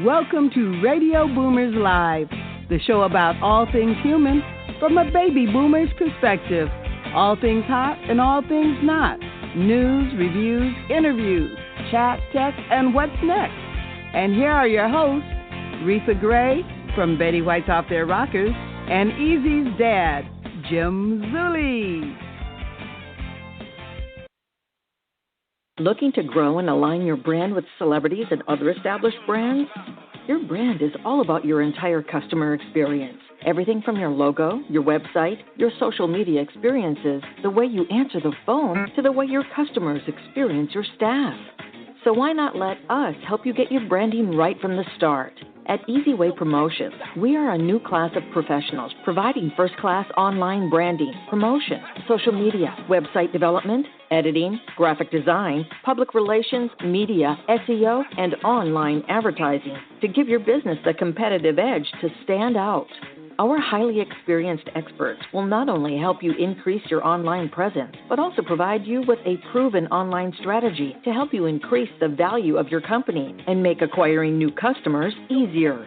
Welcome to Radio Boomers Live, the show about all things human from a baby boomer's perspective. All things hot and all things not. News, reviews, interviews, chat, tech, and what's next. And here are your hosts, Reatha Gray from Betty White's Off Their Rockers and Easy's dad, Jim Zuley. Looking to grow and align your brand with celebrities and other established brands? Your brand is all about your entire customer experience. Everything from your logo, your website, your social media experiences, the way you answer the phone, to the way your customers experience your staff. So why not let us help you get your branding right from the start? At Easyway Promotions, we are a new class of professionals providing first-class online branding, promotion, social media, website development, editing, graphic design, public relations, media, SEO, and online advertising to give your business the competitive edge to stand out. Our highly experienced experts will not only help you increase your online presence, but also provide you with a proven online strategy to help you increase the value of your company and make acquiring new customers easier.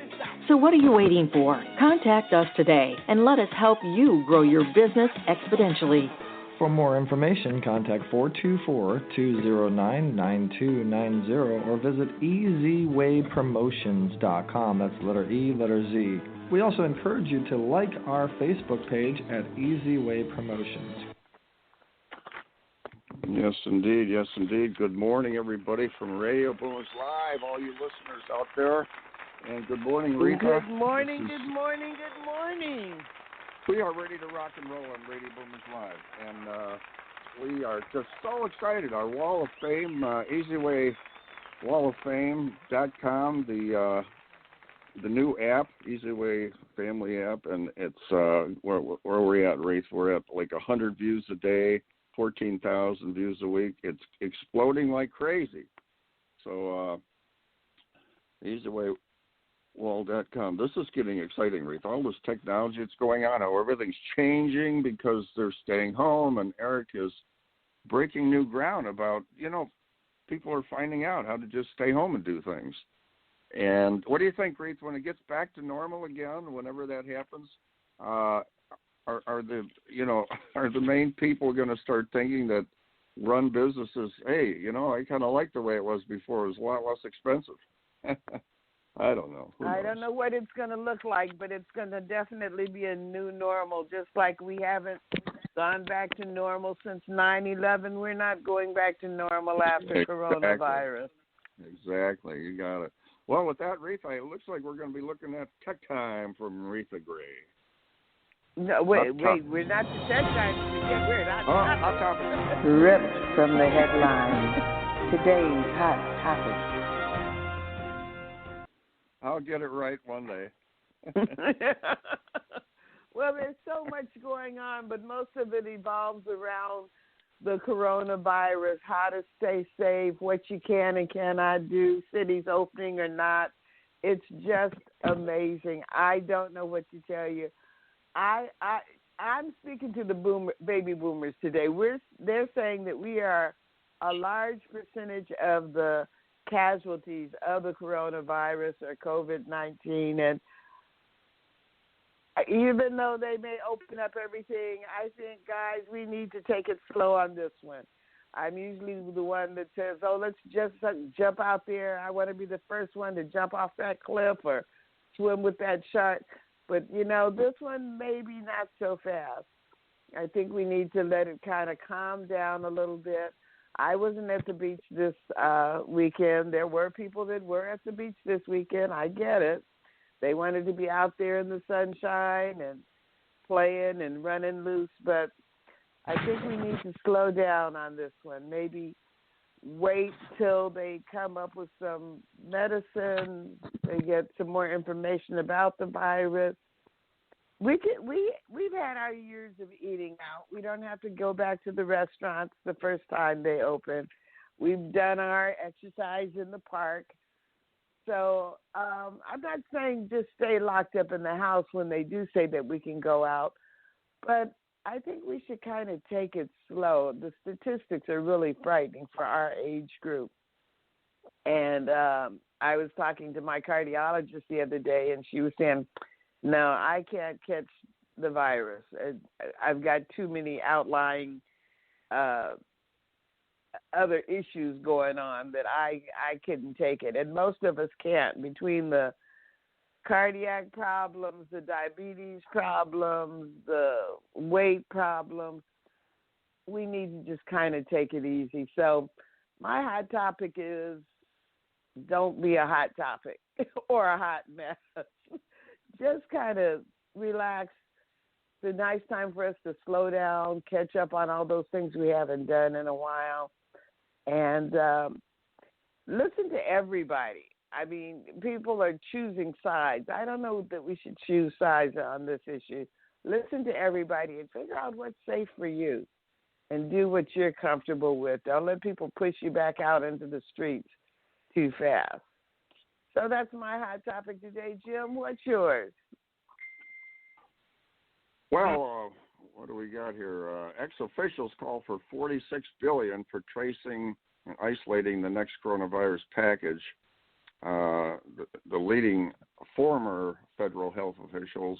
So what are you waiting for? Contact us today and let us help you grow your business exponentially. For more information, contact 424-209-9290 or visit easywaypromotions.com. That's letter E, letter Z. We also encourage you to like our Facebook page at Easyway Promotions. Yes, indeed. Yes, indeed. Good morning, everybody, from Radio Boomers Live, all you listeners out there. And good morning, Reatha. Good morning, good morning, good morning. We are ready to rock and roll on Radio Boomers Live. And we are just so excited. Our Wall of Fame, EasyWayWallOfFame.com, the new app, Easyway Family app, and it's where we're at, Race. We're at like 100 views a day, 14,000 views a week. It's exploding like crazy. So EasywayWall.com. This is getting exciting, Reatha. All this technology that's going on, how everything's changing because they're staying home, and Eric is breaking new ground about, people are finding out how to just stay home and do things. And what do you think, Reatha, when it gets back to normal again, whenever that happens, are the main people going to start thinking that run businesses, hey, I kind of like the way it was before. It was a lot less expensive. I don't know. I don't know what it's going to look like, but it's going to definitely be a new normal, just like we haven't gone back to normal since 9/11. We're not going back to normal after coronavirus. Exactly. You got it. Well, with that, Reatha, it looks like we're going to be looking at Tech Time from Reatha Gray. No, wait, we're not to Tech Time. We're not. Hot topic. Ripped from the headlines. Today's hot topic. I'll get it right one day. Well, there's so much going on, but most of it evolves around the coronavirus, how to stay safe, what you can and cannot do, cities opening or not. It's just amazing. I don't know what to tell you. I'm speaking to the baby boomers today. They're saying that we are a large percentage of the casualties of the coronavirus or COVID-19, and even though they may open up everything, I think, guys, we need to take it slow on this one. I'm usually the one that says, let's just jump out there. I want to be the first one to jump off that cliff or swim with that shark. But, this one maybe not so fast. I think we need to let it kind of calm down a little bit. I wasn't at the beach this weekend. There were people that were at the beach this weekend. I get it. They wanted to be out there in the sunshine and playing and running loose. But I think we need to slow down on this one. Maybe wait till they come up with some medicine, they get some more information about the virus. We've had our years of eating out. We don't have to go back to the restaurants the first time they open. We've done our exercise in the park. So I'm not saying just stay locked up in the house when they do say that we can go out, but I think we should kind of take it slow. The statistics are really frightening for our age group. And I was talking to my cardiologist the other day, and she was saying, no, I can't catch the virus. I've got too many outlying other issues going on that I couldn't take it. And most of us can't, between the cardiac problems, the diabetes problems, the weight problems. We need to just kind of take it easy. So my hot topic is don't be a hot topic or a hot mess. Just kind of relax. It's a nice time for us to slow down, catch up on all those things we haven't done in a while, and listen to everybody. I mean, people are choosing sides. I don't know that we should choose sides on this issue. Listen to everybody and figure out what's safe for you and do what you're comfortable with. Don't let people push you back out into the streets too fast. So that's my hot topic today. Jim, what's yours? Well, what do we got here? Ex-officials call for $46 billion for tracing and isolating the next coronavirus package. The leading former federal health officials,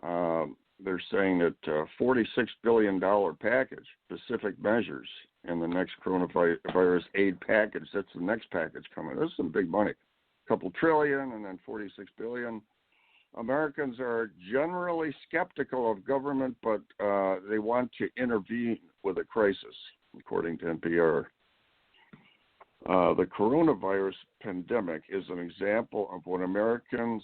they're saying that $46 billion package, specific measures in the next coronavirus aid package. That's the next package coming. This is some big money. A couple trillion and then $46 billion. Americans are generally skeptical of government, but they want to intervene with a crisis, according to NPR. The coronavirus pandemic is an example of when Americans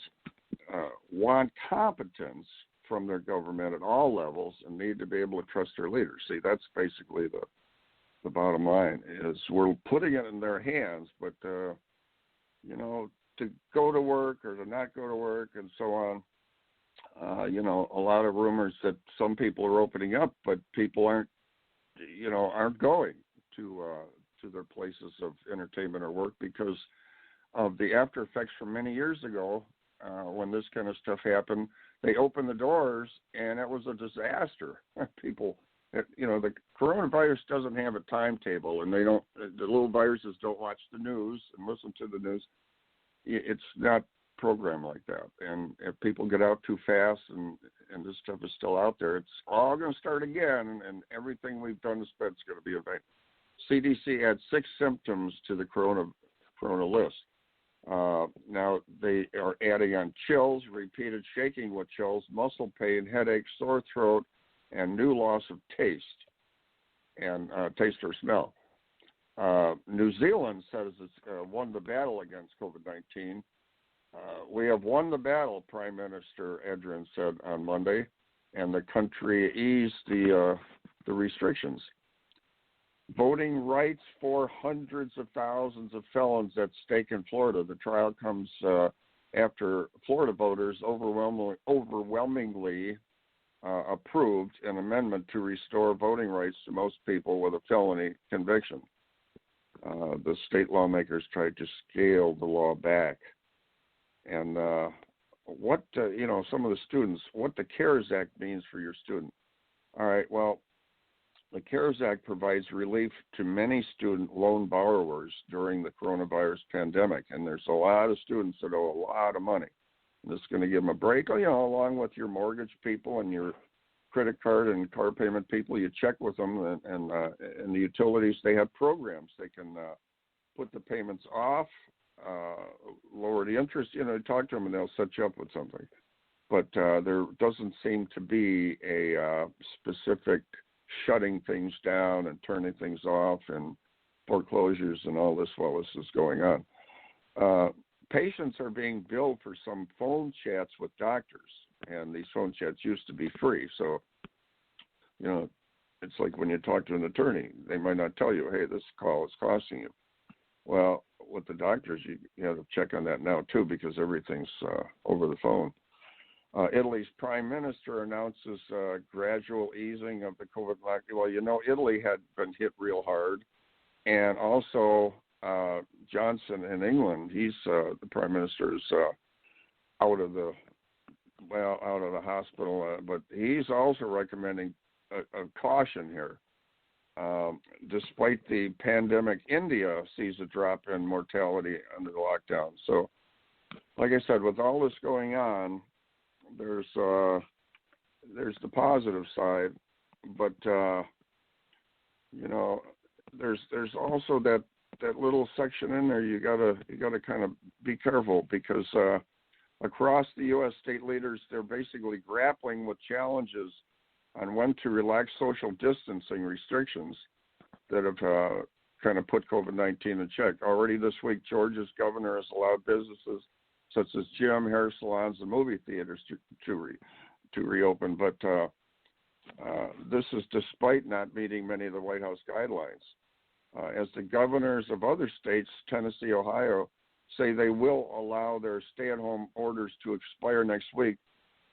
want competence from their government at all levels and need to be able to trust their leaders. See, that's basically the bottom line, is we're putting it in their hands, but, to go to work or to not go to work and so on. A lot of rumors that some people are opening up, but people aren't going to their places of entertainment or work because of the after effects from many years ago when this kind of stuff happened. They opened the doors and it was a disaster. People, the coronavirus doesn't have a timetable, and the little viruses don't watch the news and listen to the news. It's not programmed like that. And if people get out too fast and this stuff is still out there, it's all going to start again, and everything we've done to spread is going to be a vain. CDC adds 6 symptoms to the corona list. Now they are adding on chills, repeated shaking with chills, muscle pain, headache, sore throat, and new loss of taste or smell. New Zealand says it's won the battle against COVID-19. We have won the battle, Prime Minister Ardern said on Monday, and the country eased the restrictions. Voting rights for hundreds of thousands of felons at stake in Florida. The trial comes after Florida voters overwhelmingly approved an amendment to restore voting rights to most people with a felony conviction. The state lawmakers tried to scale the law back. And some of the students, what the CARES Act means for your student. All right, well, the CARES Act provides relief to many student loan borrowers during the coronavirus pandemic, and there's a lot of students that owe a lot of money. And this is going to give them a break, along with your mortgage people and your credit card and car payment people. You check with them, and the utilities, they have programs. They can put the payments off, lower the interest. Talk to them and they'll set you up with something. But there doesn't seem to be a specific shutting things down and turning things off and foreclosures and all this while this is going on. Patients are being billed for some phone chats with doctors, and these phone chats used to be free. So, it's like when you talk to an attorney, they might not tell you, hey, this call is costing you. Well, with the doctors, you have to check on that now, too, because everything's over the phone. Italy's prime minister announces gradual easing of the COVID lockdown. Well, Italy had been hit real hard. And also Johnson in England, he's the prime minister is out of the hospital, but he's also recommending a caution here. despite the pandemic, India sees a drop in mortality under the lockdown. So, like I said, with all this going on, there's the positive side, but there's also that little section in there you gotta kind of be careful, because across the U.S., state leaders, they're basically grappling with challenges on when to relax social distancing restrictions that have kind of put COVID-19 in check. Already this week, Georgia's governor has allowed businesses such as gym, hair salons, and movie theaters to reopen. But this is despite not meeting many of the White House guidelines. As the governors of other states, Tennessee, Ohio, say they will allow their stay-at-home orders to expire next week,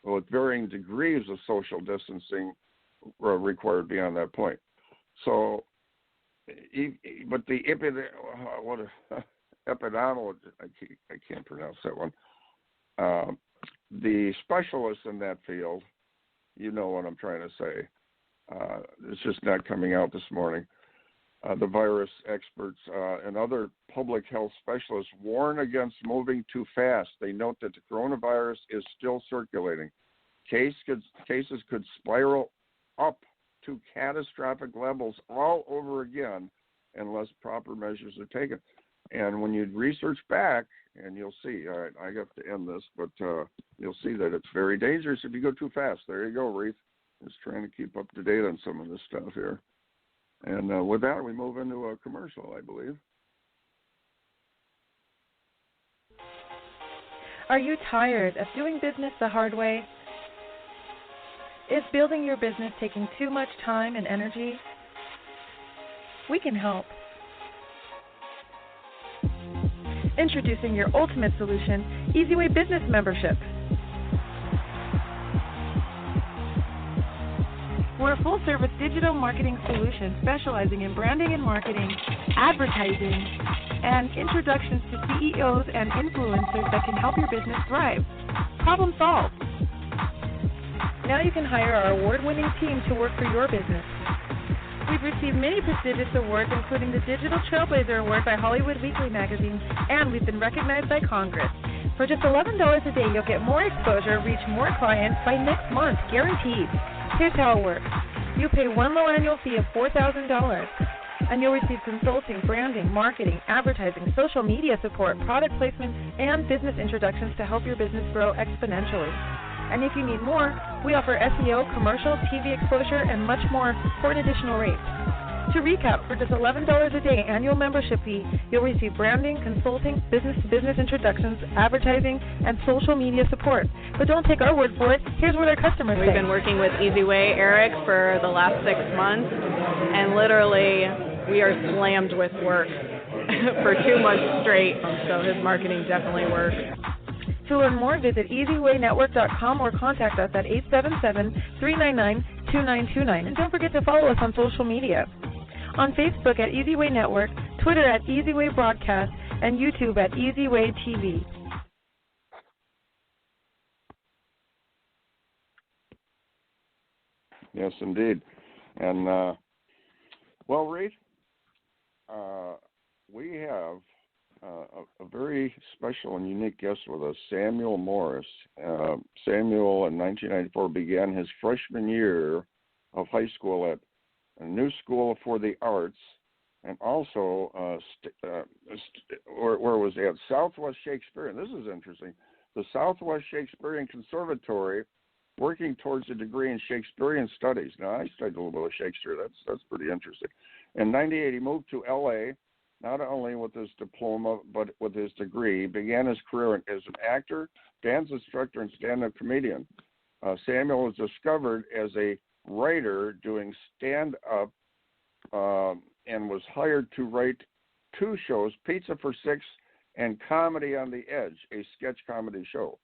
with varying degrees of social distancing required beyond that point. So, but the epidemiologist, I can't pronounce that one. The specialists in that field, you know what I'm trying to say. It's just not coming out this morning. The virus experts and other public health specialists warn against moving too fast. They note that the coronavirus is still circulating. Cases could spiral up to catastrophic levels all over again unless proper measures are taken. And when you research back, and you'll see, all right, I have to end this, but you'll see that it's very dangerous if you go too fast. There you go, Reatha. Just trying to keep up to date on some of this stuff here. And with that, we move into a commercial, I believe. Are you tired of doing business the hard way? Is building your business taking too much time and energy? We can help. Introducing your ultimate solution, EasyWay Business Membership. We're a full-service digital marketing solution specializing in branding and marketing, advertising, and introductions to CEOs and influencers that can help your business thrive. Problem solved. Now you can hire our award-winning team to work for your business. We've received many prestigious awards, including the Digital Trailblazer Award by Hollywood Weekly magazine, and we've been recognized by Congress. For just $11 a day, you'll get more exposure, reach more clients by next month, guaranteed. Here's how it works. You pay one low annual fee of $4,000, and you'll receive consulting, branding, marketing, advertising, social media support, product placement, and business introductions to help your business grow exponentially. And if you need more, we offer SEO, commercial, TV exposure, and much more for an additional rate. To recap, for just $11 a day annual membership fee, you'll receive branding, consulting, business-to-business introductions, advertising, and social media support. But don't take our word for it. Here's what our customers say. We've been working with EasyWay Eric for the last 6 months, and literally we are slammed with work for 2 months straight, so his marketing definitely works. To learn more, visit EasyWayNetwork.com or contact us at 877-399-2929. And don't forget to follow us on social media. On Facebook at EasyWay Network, Twitter at EasyWay Broadcast, and YouTube at EasyWay TV. Yes, indeed. And, well, Reed, we have a very special and unique guest with us, Samuel Morris. Samuel, in 1994, began his freshman year of high school at a new school for the arts, and also where was he at? Southwest Shakespearean. This is interesting. The Southwest Shakespearean Conservatory, working towards a degree in Shakespearean studies. Now, I studied a little bit of Shakespeare. That's pretty interesting. In 98, he moved to L.A., not only with his diploma, but with his degree. Began his career as an actor, dance instructor, and stand-up comedian. Samuel was discovered as a writer doing stand-up and was hired to write 2 shows, Pizza for Six and Comedy on the Edge, a sketch comedy show.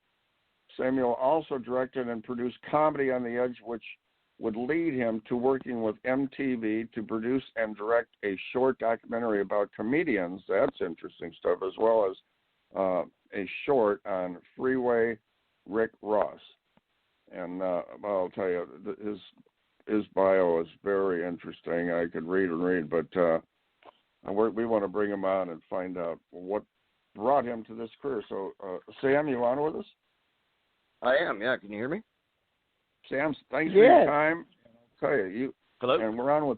Samuel also directed and produced Comedy on the Edge, which would lead him to working with MTV to produce and direct a short documentary about comedians. That's interesting stuff, as well as a short on Freeway Rick Ross. And I'll tell you, his his bio is very interesting. I could read and read, but we want to bring him on and find out what brought him to this career. So, Sam, you on with us? I am, yeah. Can you hear me? Sam, thanks for your time. I'll tell you. Hello? And we're on with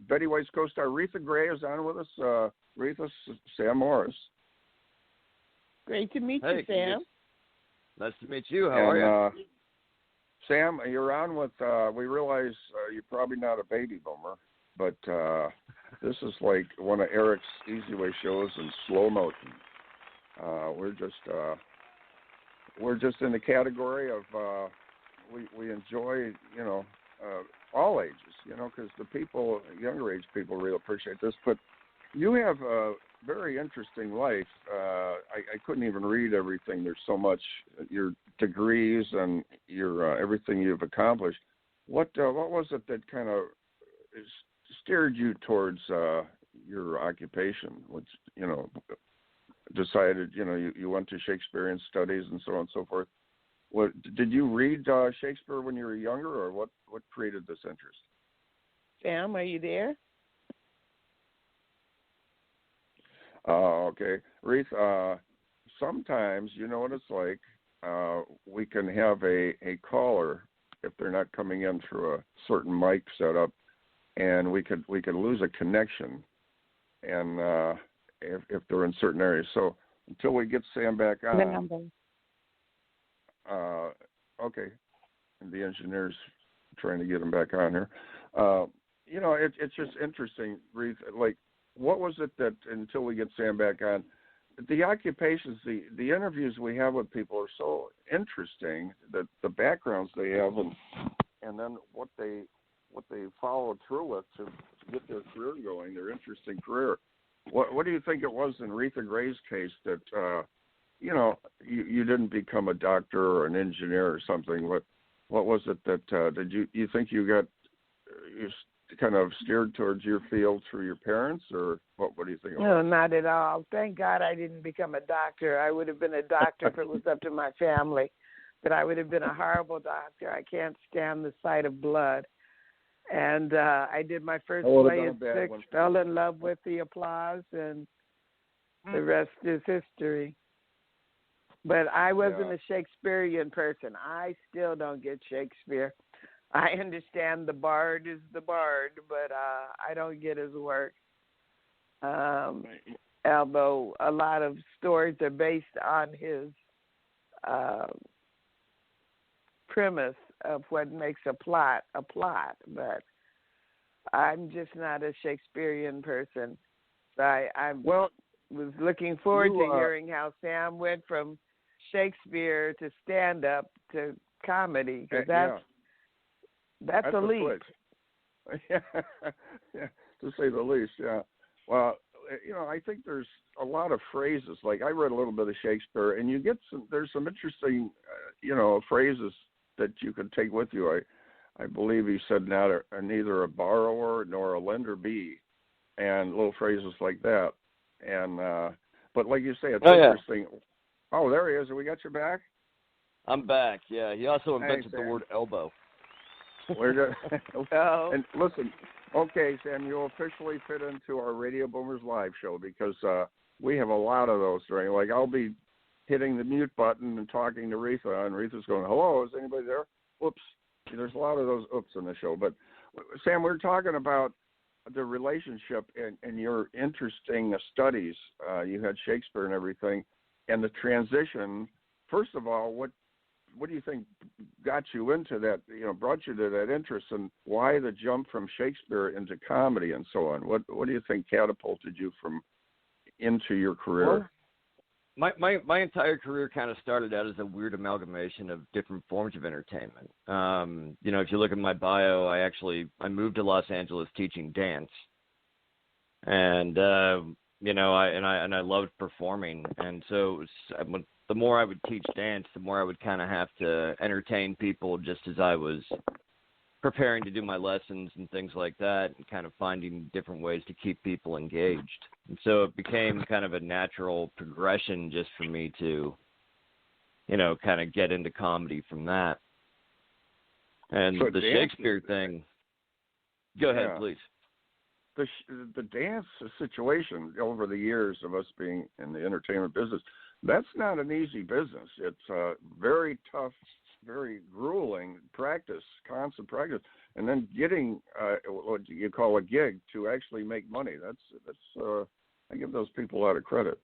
Betty White's co-star Reatha Gray is on with us. Reatha, Sam Morris. Great to meet you, Sam. Nice to meet you. How are you? Sam, you're on with, we realize you're probably not a baby boomer, but this is like one of Eric's Easy Way shows in slow motion. We're just in the category of we enjoy, all ages, because the people, younger age people really appreciate this. But you have a very interesting life. I couldn't even read everything. There's so much, your degrees and your everything you've accomplished. What was it that kind of steered you towards your occupation, which, decided, you went to Shakespearean studies and so on and so forth. What did you read Shakespeare when you were younger, or what created this interest? Sam, are you there? Okay. Reatha, sometimes, you know what it's like, we can have a caller, if they're not coming in through a certain mic setup, and we could lose a connection, and if they're in certain areas. So until we get Sam back on. The number. Okay. And the engineer's trying to get him back on here. It's just interesting, Reatha. Like, what was it that, until we get Sam back on, the occupations, the interviews we have with people are so interesting, that the backgrounds they have and then what they follow through with to get their career going, their interesting career. What do you think it was in Reatha Gray's case that you didn't become a doctor or an engineer or something? What was it that did you think you kind of steered towards your field through your parents, or what do you think? No, not at all. Thank God I didn't become a doctor. I would have been a doctor if it was up to my family, but I would have been a horrible doctor. I can't stand the sight of blood. And I did my first play at 6, fell in love with the applause, and the rest is history. But I wasn't a Shakespearean person. I still don't get Shakespeare. I understand the bard is the bard, but I don't get his work. Although a lot of stories are based on his premise of what makes a plot, but I'm just not a Shakespearean person. So I was looking forward to hearing how Sam went from Shakespeare to stand-up to comedy, because that's a leap. Yeah, to say the least, yeah. Well, I think there's a lot of phrases. Like, I read a little bit of Shakespeare, and there's some interesting, phrases that you can take with you. I believe he said neither a borrower nor a lender be, and little phrases like that. And but like you say, it's interesting. Yeah. Oh, there he is. Have we got you back? I'm back. Yeah, he also invented the word elbow. And listen, okay, Sam, you'll officially fit into our Radio Boomers live show, because we have a lot of those during. Like, I'll be hitting the mute button and talking to Reatha, and Reatha's going, "Hello, is anybody there?" Oops. There's a lot of those oops in the show. But Sam, we're talking about the relationship and your interesting studies. You had Shakespeare and everything, and the transition. First of all, what do you think got you into that, brought you to that interest, and why the jump from Shakespeare into comedy and so on? What do you think catapulted you into your career? Well, my entire career kind of started out as a weird amalgamation of different forms of entertainment. If you look at my bio, I moved to Los Angeles teaching dance, and I loved performing, and so the more I would teach dance, the more I would kind of have to entertain people just as I was preparing to do my lessons and things like that, and kind of finding different ways to keep people engaged. And so it became kind of a natural progression just for me to, kind of get into comedy from that. And so the Shakespeare thing, Go ahead, please. The dance situation over the years of us being in the entertainment business, that's not an easy business. It's very tough, very grueling practice, constant practice, and then getting what you call a gig to actually make money. That's I give those people a lot of credit.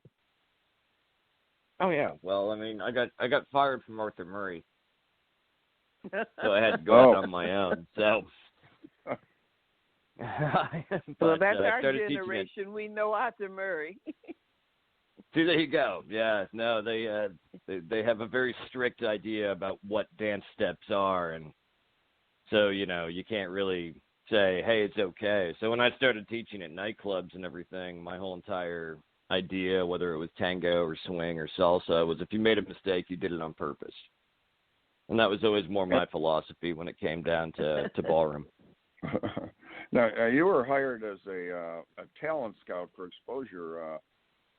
Oh yeah. Well, I mean, I got fired from Arthur Murray, so I had to go out on my own. So. Well, that's our generation. We know Arthur Murray. See, there you go. Yeah, no, they have a very strict idea about what dance steps are, and so you can't really say, hey, it's okay. So when I started teaching at nightclubs and everything, my whole entire idea, whether it was tango or swing or salsa, was if you made a mistake, you did it on purpose, and that was always more my philosophy when it came down to ballroom. Now, you were hired as a talent scout for exposure.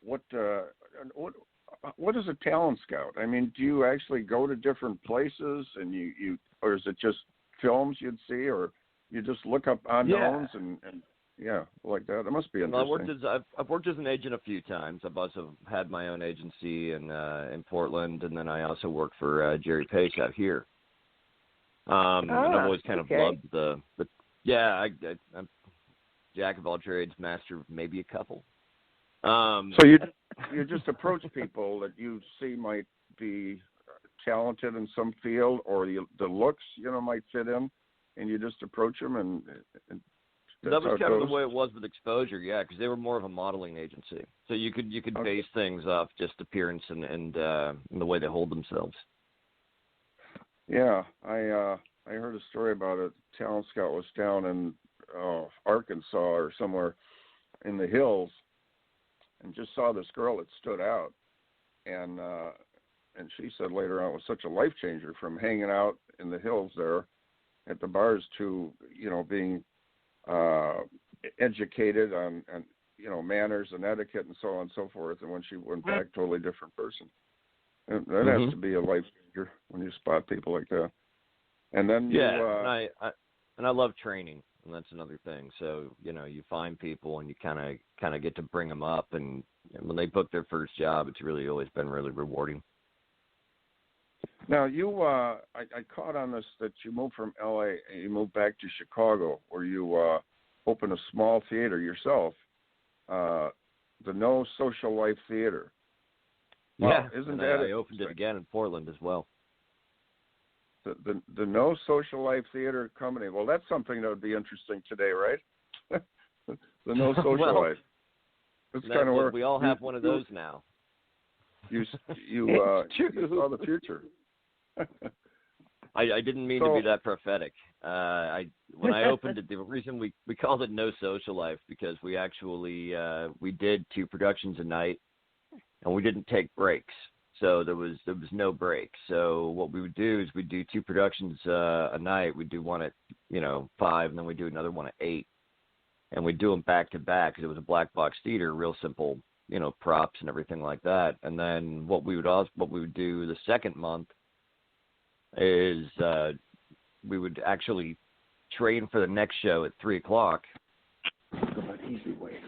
What is a talent scout? I mean, do you actually go to different places and you or is it just films you'd see, or you just look up unknowns and like that? It must be interesting. Well, I've worked as an agent a few times. I've also had my own agency in Portland, and then I also worked for Jerry Pace out here. And I've always kind of loved the I'm jack of all trades, master of maybe a couple. So you just approach people that you see might be talented in some field, or the looks might fit in, and you just approach them and that was kind of the way it was with exposure, because they were more of a modeling agency. So you could base things off just appearance and the way they hold themselves. Yeah, I heard a story about a talent scout was down in Arkansas or somewhere in the hills, and just saw this girl that stood out, and she said later on it was such a life changer from hanging out in the hills there at the bars to being educated on manners and etiquette and so on and so forth. And when she went back, totally different person. And that has to be a life changer when you spot people like that. And then and I love training, and that's another thing. So you find people and you kind of get to bring them up, and when they book their first job, it's really always been really rewarding. Now I caught on this that you moved from LA and you moved back to Chicago, where you opened a small theater yourself, the No Social Life Theater. Wow, isn't that? I opened it again in Portland as well. The No Social Life Theater Company. Well, that's something that would be interesting today, right? The No Social Life. It's kind of where we all have one of those now. You saw the future. I didn't mean to be that prophetic. When I opened it, the reason we called it No Social Life because we actually we did 2 productions a night, and we didn't take breaks. So there was no break. So what we would do is we'd do 2 productions a night. We'd do one at 5, and then we'd do another one at 8, and we'd do them back to back because it was a black box theater, real simple, props and everything like that. And then what we would do the second month is we would actually train for the next show at 3:00.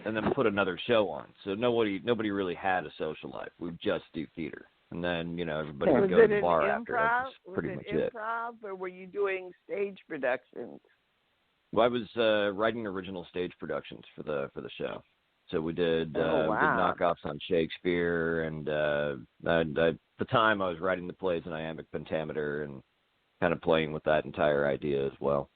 And then put another show on. So nobody really had a social life. We would just do theater. And then, everybody would go to the bar after. That's pretty much it. Improv, or were you doing stage productions? Well, I was writing original stage productions for the show. So we did knockoffs on Shakespeare, and at the time I was writing the plays in iambic pentameter and kind of playing with that entire idea as well.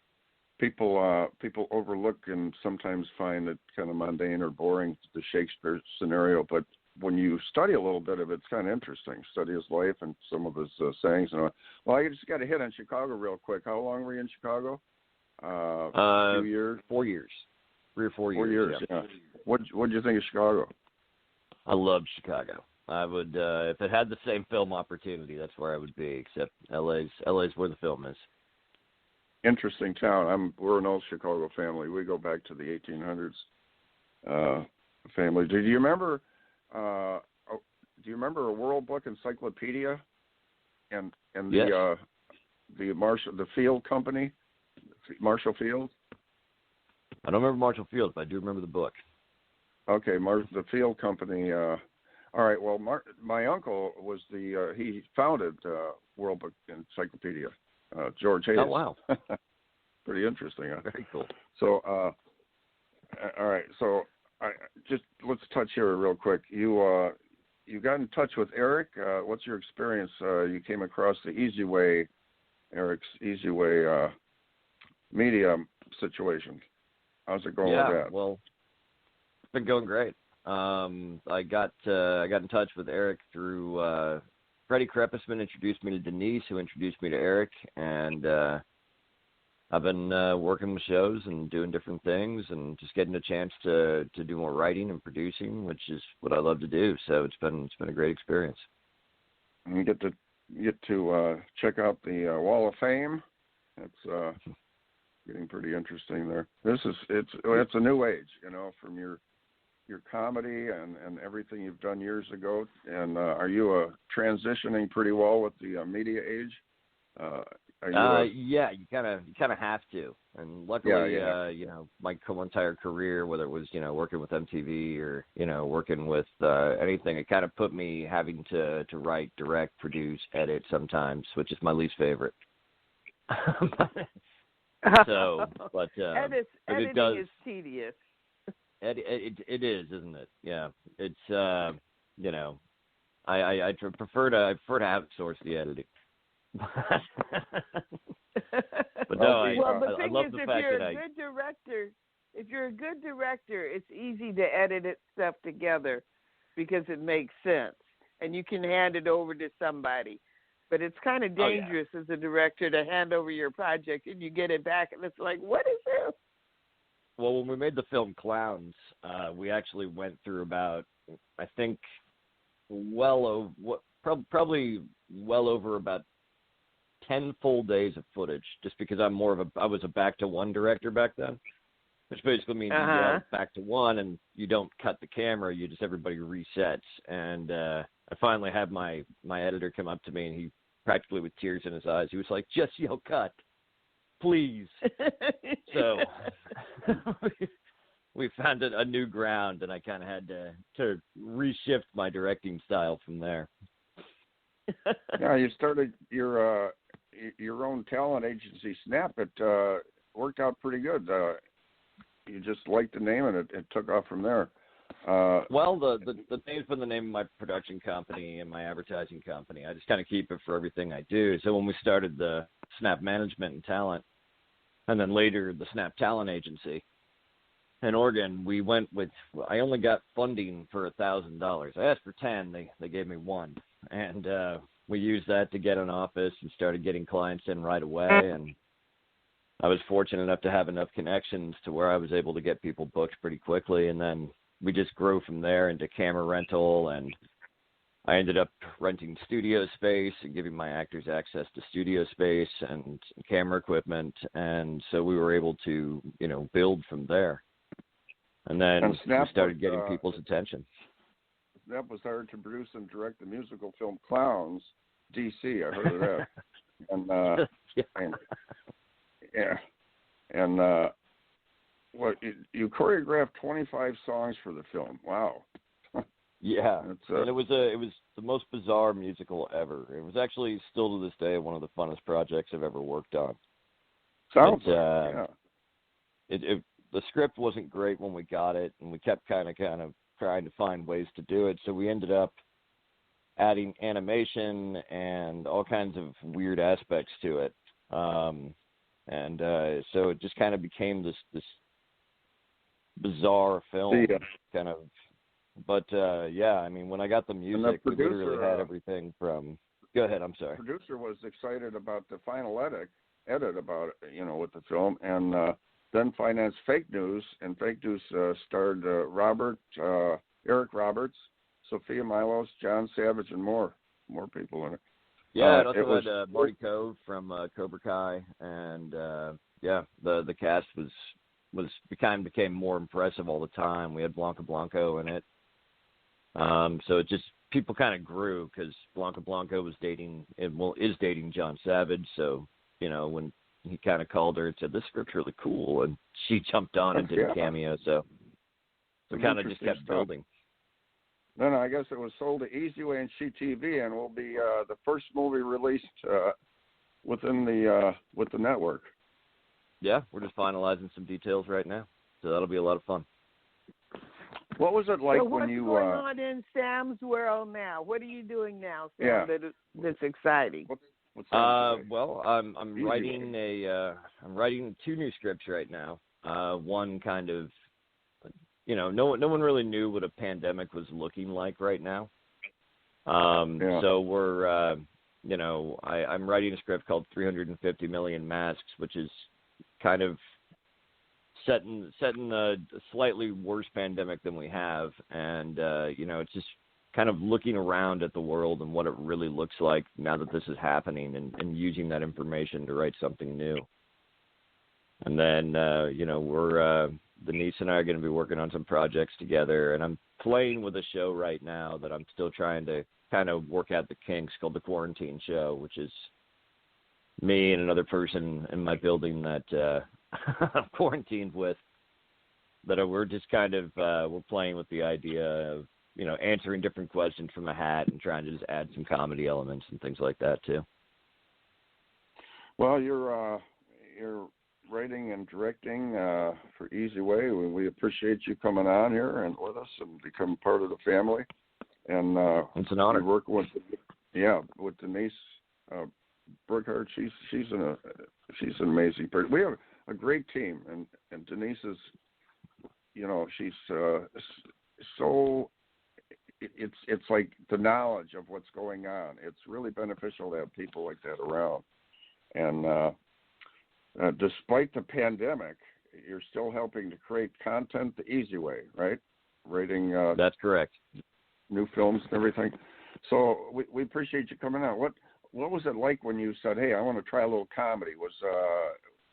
People overlook and sometimes find it kind of mundane or boring, the Shakespeare scenario, but when you study a little bit of it, it's kind of interesting. Study his life and some of his sayings. And well, I just got to hit on Chicago real quick. How long were you in Chicago? A few years? 4 years. 3 or 4 years. 4 years, yeah. What did you think of Chicago? I loved Chicago. I would, if it had the same film opportunity, that's where I would be, except LA's where the film is. Interesting town. We're an old Chicago family. We go back to the 1800s. Family. Do you remember a World Book Encyclopedia and yes. the Field Company, Marshall Field? I don't remember Marshall Fields, but I do remember the book. Okay, the Field Company. All right. Well, my uncle was he founded World Book Encyclopedia. George Hayes. Oh wow. Pretty interesting. Huh? Very cool. So, all right. So, let's touch here real quick. You got in touch with Eric. What's your experience? You came across the Eric's Easy Way media situation. How's it going with that? Well, it's been going great. I got in touch with Eric through Freddie Kreppesman introduced me to Denise, who introduced me to Eric, and I've been working with shows and doing different things and just getting a chance to do more writing and producing, which is what I love to do. So it's been a great experience. And you get to check out the Wall of Fame. It's getting pretty interesting there. It's a new age, from your comedy and everything you've done years ago. And are you transitioning pretty well with the media age? Yeah, you kind of have to. And luckily, my whole entire career, whether it was working with MTV or working with anything, it kind of put me having to write, direct, produce, edit sometimes, which is my least favorite. Editing is tedious. It is, isn't it? Yeah, it's I prefer to outsource the editing. But no, I love the fact that if you're a good director, it's easy to edit stuff together because it makes sense, and you can hand it over to somebody. But it's kind of dangerous as a director to hand over your project and you get it back and it's like, what is this? Well, when we made the film Clowns, we actually went through about, I think, probably well over about 10 full days of footage, just because I was a back-to-one director back then, which basically means you go back to one and you don't cut the camera, everybody resets. And I finally had my editor come up to me, and he practically with tears in his eyes, he was like, just yell cut, please. So we found a new ground, and I kind of had to reshift my directing style from there. Yeah, you started your own talent agency, Snap. It worked out pretty good. You just liked the name, and it took off from there. Well, the name's been the name of my production company and my advertising company. I just kind of keep it for everything I do. So when we started the Snap Management and Talent, and then later the Snap Talent Agency in Oregon, we went with, I only got funding for $1,000. I asked for 10, they gave me 1. And we used that to get an office and started getting clients in right away. And I was fortunate enough to have enough connections to where I was able to get people booked pretty quickly. And then we just grew from there into camera rental, and I ended up renting studio space and giving my actors access to studio space and camera equipment. And so we were able to, build from there. And then we started getting people's attention. Snap was hired to produce and direct the musical film Clowns, D.C. I heard of that. And what you choreographed 25 songs for the film? Wow. Yeah, and it was the most bizarre musical ever. It was actually still to this day one of the funnest projects I've ever worked on. Sounds the script wasn't great when we got it, and we kept kind of trying to find ways to do it. So we ended up adding animation and all kinds of weird aspects to it. So it just kind of became this bizarre film kind of. But when I got the music, we literally had everything from. Go ahead. I'm sorry. The producer was excited about the final edit about it, with the film, and then financed Fake News, and Fake News starred Eric Roberts, Sophia Milos, John Savage, and more people in it. Yeah, it also had Marty Cove from Cobra Kai, and the cast became more impressive all the time. We had Blanca Blanco in it. So it just, people kind of grew, because Blanca Blanco is dating John Savage. So, when Blanca Blanco was dating John Savage, so, Blanca Blanco was dating John Savage. So, it just, people kind of grew because Blanca Blanco was dating John Savage. So, when Blanca Blanco was dating John Savage. So, when Blanca Blanco was dating John Savage. So, he kind of called her and said, "This script's really cool," and she jumped on and did a cameo. So kind of just kept building. Then I guess it was sold to Easyway and CTV, and will be the first movie released within with the network. Yeah, we're just finalizing some details right now, so that'll be a lot of fun. What was it like when you? What's going on in Sam's world now? What are you doing now, Sam? That's exciting. Well, I'm writing writing 2 new scripts right now. One kind of, no one really knew what a pandemic was looking like right now. So we're, I'm writing a script called 350 Million Masks, which is kind of set in a slightly worse pandemic than we have, and it's just kind of looking around at the world and what it really looks like now that this is happening, and using that information to write something new. And then we're Denise and I are going to be working on some projects together, and I'm playing with a show right now that I'm still trying to kind of work out the kinks, called The Quarantine Show, which is me and another person in my building that I'm quarantined with, that we're just kind of we're playing with the idea of answering different questions from a hat and trying to just add some comedy elements and things like that too. Well, you're writing and directing for Easyway. We appreciate you coming on here and with us and becoming part of the family. And it's an honor. Working with Denise Burkhardt. She's an amazing person. We have a great team, and Denise is, she's so. It's like the knowledge of what's going on. It's really beneficial to have people like that around. And despite the pandemic, you're still helping to create content the easy way, right? Writing. That's correct. New films and everything. So we appreciate you coming out. What was it like when you said, "Hey, I want to try a little comedy"?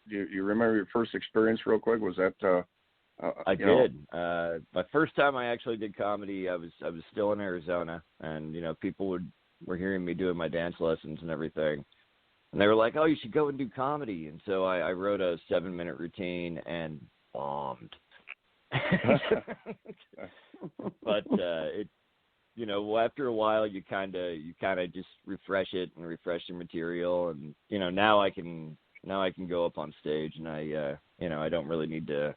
Do you remember your first experience real quick? Was that? I did. My first time I actually did comedy, I was still in Arizona, and people were hearing me doing my dance lessons and everything, and they were like, "Oh, you should go and do comedy." And so I wrote a 7-minute routine and bombed. But after a while, you kind of just refresh it and refresh your material, and now I can go up on stage, and I don't really need to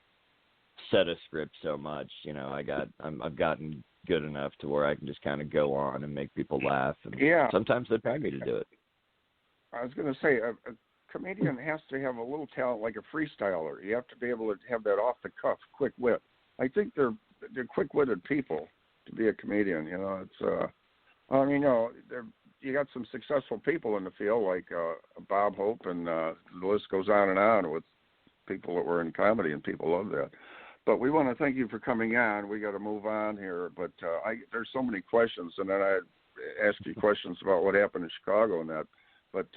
set a script so much. I've gotten good enough to where I can just kind of go on and make people laugh, and sometimes they pay me to do it. I was going to say, a comedian has to have a little talent like a freestyler. You have to be able to have that off the cuff, quick wit. I think they're quick-witted people to be a comedian. You got some successful people in the field like Bob Hope, and the list goes on and on with people that were in comedy, and people love that. But we want to thank you for coming on. We got to move on here, but there's so many questions, and then I ask you questions about what happened in Chicago and that. But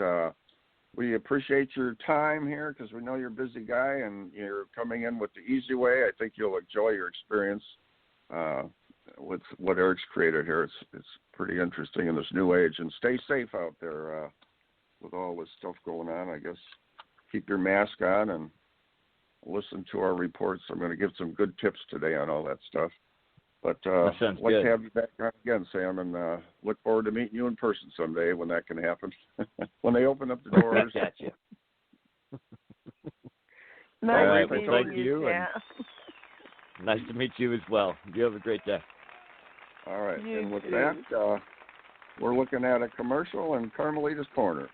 we appreciate your time here because we know you're a busy guy, and you're coming in with the easy way. I think you'll enjoy your experience with what Eric's created here. It's pretty interesting in this new age. And stay safe out there with all this stuff going on. I guess keep your mask on and listen to our reports. I'm going to give some good tips today on all that stuff. But let's have you back on again, Sam, and look forward to meeting you in person someday when that can happen. When they open up the doors. Gotcha. Nice to meet you. Nice to meet you as well. You have a great day. All right. And with that, we're looking at a commercial in Carmelita's Corner.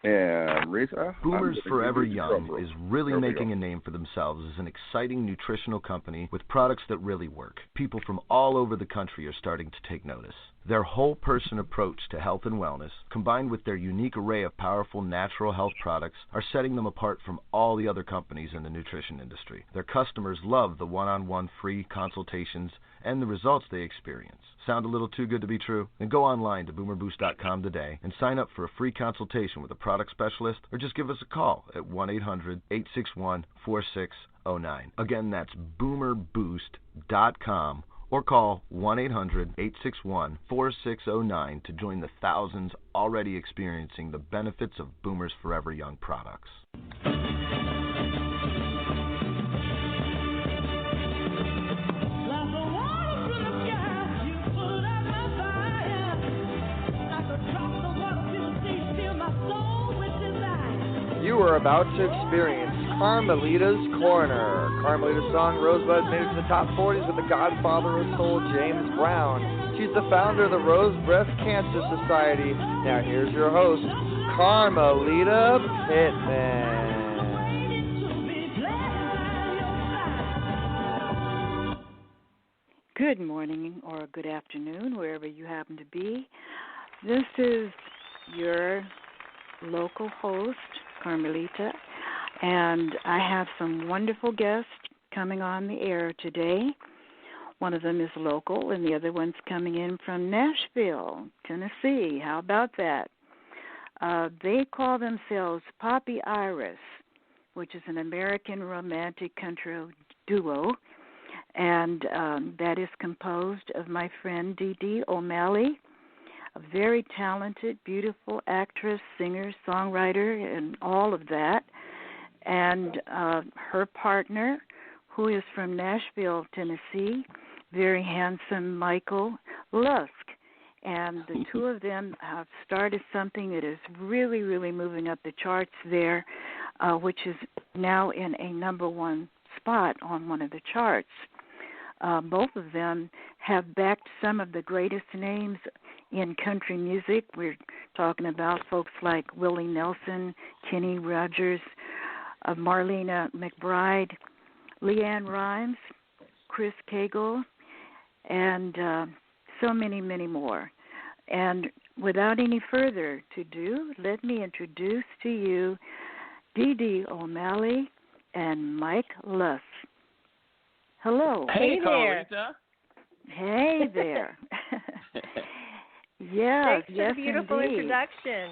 And Reatha, Boomers Forever Young is really making a name for themselves as an exciting nutritional company with products that really work. People from all over the country are starting to take notice. Their whole person approach to health and wellness, combined with their unique array of powerful natural health products, are setting them apart from all the other companies in the nutrition industry. Their customers love the one-on-one free consultations and the results they experience. Sound a little too good to be true? Then go online to boomerboost.com today and sign up for a free consultation with a product specialist, or just give us a call at 1-800-861-4609. Again, that's boomerboost.com, or call 1-800-861-4609 to join the thousands already experiencing the benefits of Boomers Forever Young products. You are about to experience Carmelita's Corner. Carmelita's song Rosebud made it to the top 40s with the godfather of soul, James Brown. She's the founder of the Rose Breast Cancer Society. Now here's your host, Carmelita Pittman. Good morning or good afternoon, wherever you happen to be. This is your local host, Carmelita, and I have some wonderful guests coming on the air today. One of them is local, and the other one's coming in from Nashville, Tennessee. How about that? They call themselves Poppyiris, which is an American romantic country duo, and that is composed of my friend Dee Dee O'Malley, a very talented, beautiful actress, singer, songwriter, and all of that. And her partner, who is from Nashville, Tennessee, very handsome Michael Lusk. And the two of them have started something that is really, really moving up the charts there, which is now in a number one spot on one of the charts. Both of them have backed some of the greatest names in country music. We're talking about folks like Willie Nelson, Kenny Rogers, Marlena McBride, Leanne Rimes, Chris Cagle, and so many, many more. And without any further ado, let me introduce to you Dee Dee O'Malley and Mike Lusk. Hello. Hey, Carmelita. Hey there. Yes, Thanks for the beautiful introduction.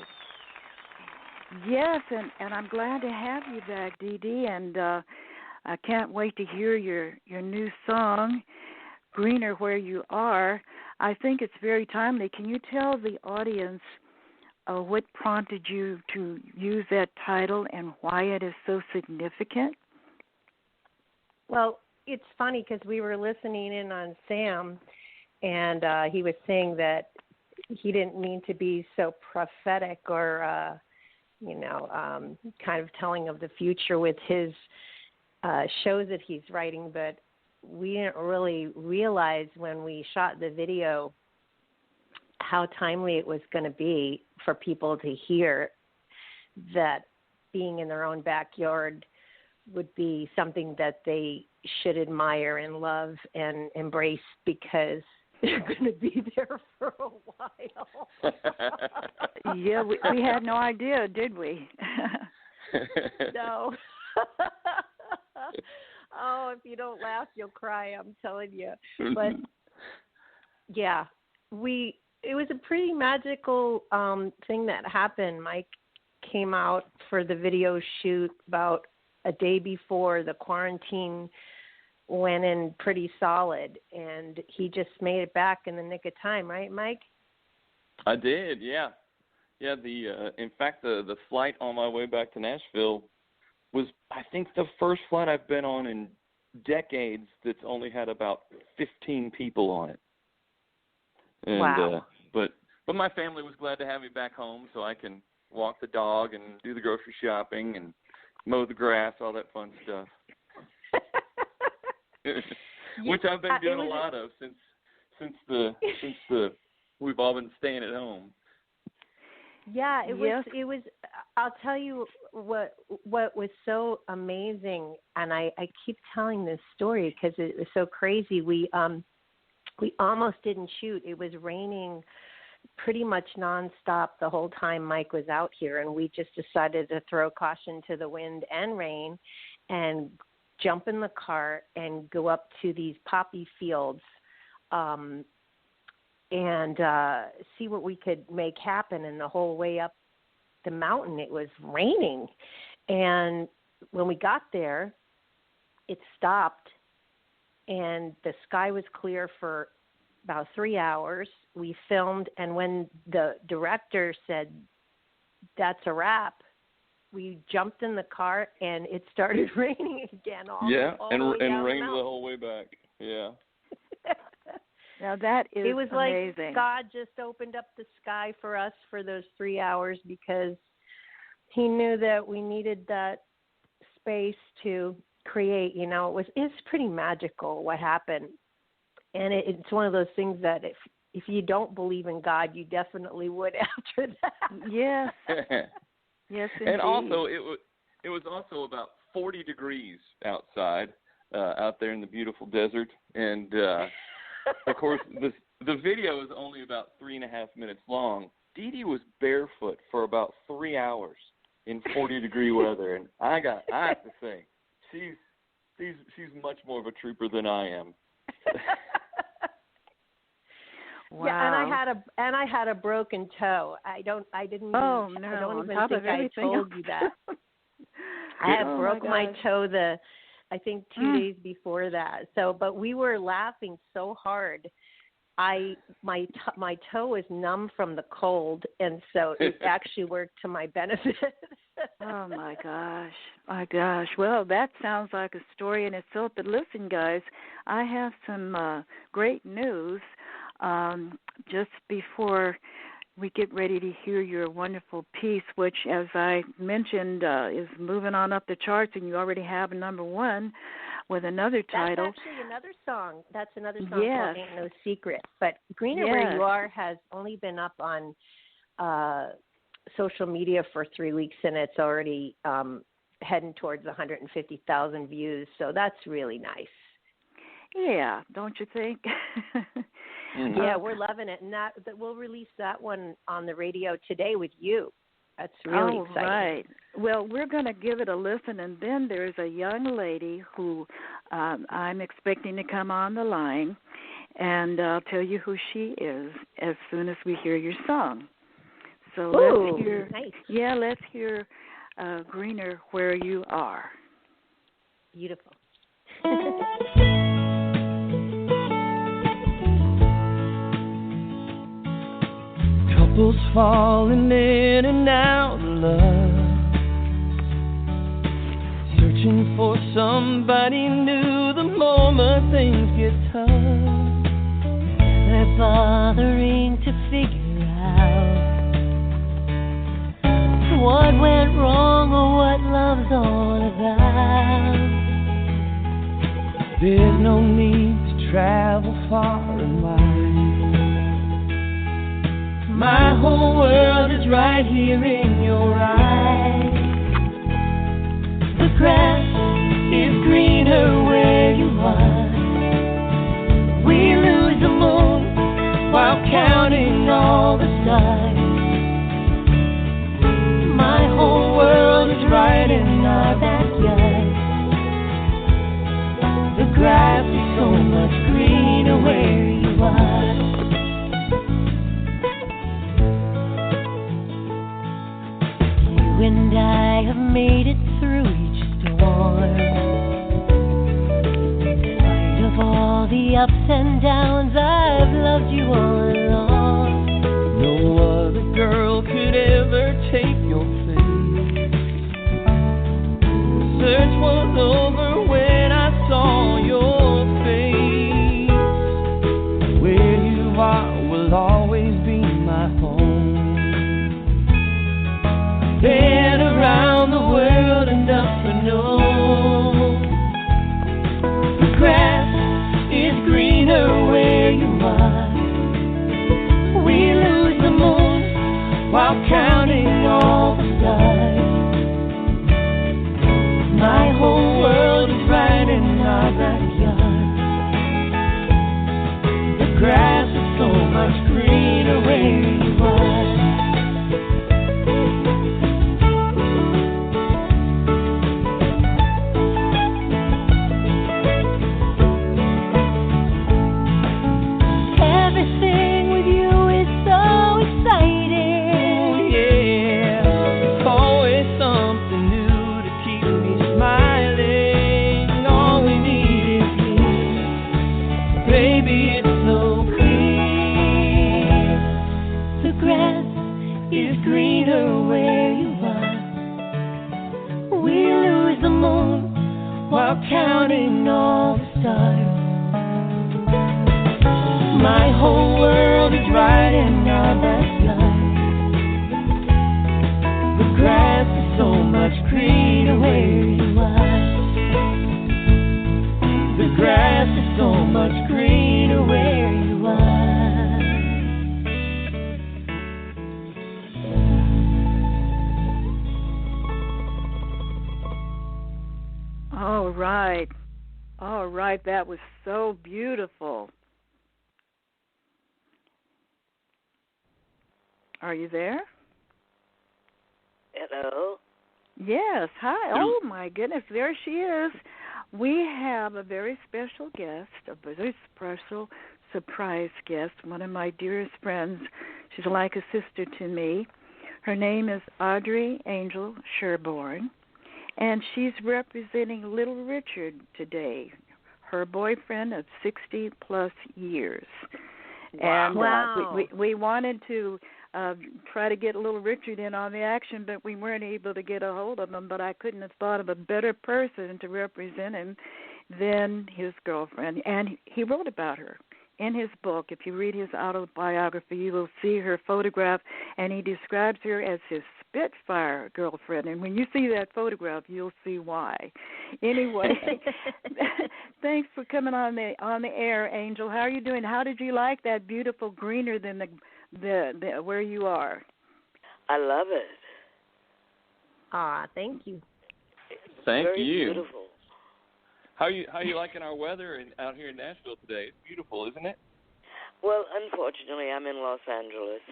Yes, and I'm glad to have you back, Dee Dee, and I can't wait to hear your new song, Greener Where You Are. I think it's very timely. Can you tell the audience what prompted you to use that title and why it is so significant? Well, it's funny because we were listening in on Sam, and he was saying that he didn't mean to be so prophetic or, kind of telling of the future with his shows that he's writing, but we didn't really realize when we shot the video how timely it was going to be for people to hear that being in their own backyard would be something that they should admire and love and embrace because they're going to be there for a while. Yeah, we had no idea, did we? No. Oh, if you don't laugh, you'll cry, I'm telling you. But, yeah, it was a pretty magical thing that happened. Mike came out for the video shoot about a day before the quarantine went in pretty solid, and he just made it back in the nick of time, right, Mike? I did, yeah. Yeah, in fact, the flight on my way back to Nashville was, I think, the first flight I've been on in decades that's only had about 15 people on it. And, wow. But my family was glad to have me back home so I can walk the dog and do the grocery shopping and mow the grass, all that fun stuff. Which I've been doing a lot of since we've all been staying at home. Yeah, it was. I'll tell you what was so amazing, and I keep telling this story because it was so crazy. We almost didn't shoot. It was raining pretty much nonstop the whole time Mike was out here, and we just decided to throw caution to the wind and rain, and jump in the car and go up to these poppy fields and see what we could make happen. And the whole way up the mountain, it was raining. And when we got there, it stopped, and the sky was clear for about 3 hours. We filmed, and when the director said, "That's a wrap," we jumped in the car, and it started raining again. All the way rained the whole way back. Yeah. Now that is it was amazing. Like God just opened up the sky for us for those 3 hours because He knew that we needed that space to create. You know, it's pretty magical what happened, and it's one of those things that if you don't believe in God, you definitely would after that. Yes. Yes, indeed. And also, it was also about 40 degrees outside, out there in the beautiful desert, and of course, the video is only about 3.5 minutes long. Dee Dee was barefoot for about 3 hours in 40-degree weather, and I have to say, she's much more of a trooper than I am. Wow. Yeah, and I had a broken toe. I don't even think I told you that. I had broke my toe I think 2 days before that. So, but we were laughing so hard. My toe is numb from the cold, and so it actually worked to my benefit. Oh my gosh. Well, that sounds like a story in itself. But listen, guys, I have some great news. Just before we get ready to hear your wonderful piece, which, as I mentioned, is moving on up the charts, and you already have #1 with another title. That's actually another song. That's another song Yes. called Ain't No Secret. But Greener Where You Are has only been up on social media for 3 weeks, and it's already heading towards 150,000 views. So that's really nice. Yeah, don't you think? Mm-hmm. Yeah, we're loving it, and that we'll release that one on the radio today with you. That's really exciting. Right. Well, we're going to give it a listen, and then there's a young lady who I'm expecting to come on the line, and I'll tell you who she is as soon as we hear your song. So let's hear. Nice. Yeah, let's hear Greener Where You Are. Beautiful. Couples falling in and out of love, searching for somebody new the moment things get tough. They're bothering to figure out what went wrong or what love's all about. There's no need to travel far and wide. My whole world is right here in your eyes. The grass is greener where you are. We lose the moon while counting all the stars. My whole world is right in our backyard. The grass is so much greener where you are. You and I have made it through each storm. In spite of all the ups and downs, I've loved you all along. No other girl could ever take your place. The search was over when I saw your face. Where you are will always be my home. Been around the world enough to know the grass is greener where you are. We lose the moon while counting all the stars. My whole world is right in our backyard. The grass is so much greener where you are. Everything with you is so exciting. Yeah. so much greener where you are. All right, that was so beautiful. Are you there? Hello? Yes, hi. Oh, my goodness, there she is. We have a very special guest, a very special surprise guest, one of my dearest friends. She's like a sister to me. Her name is Audrey Angel Sherborne, and she's representing Little Richard today, her boyfriend of 60-plus years. Wow. And we wanted to try to get Little Richard in on the action, but we weren't able to get a hold of him. But I couldn't have thought of a better person to represent him than his girlfriend. And he wrote about her in his book. If you read his autobiography, you will see her photograph, and he describes her as his Spitfire girlfriend. And when you see that photograph, you'll see why. Anyway, thanks for coming on the air, Angel. How are you doing? How did you like that beautiful greener than the where you are? I love it. Thank you. Thank Very you. Beautiful. How you liking our weather out here in Nashville today? It's beautiful, isn't it? Well, unfortunately, I'm in Los Angeles.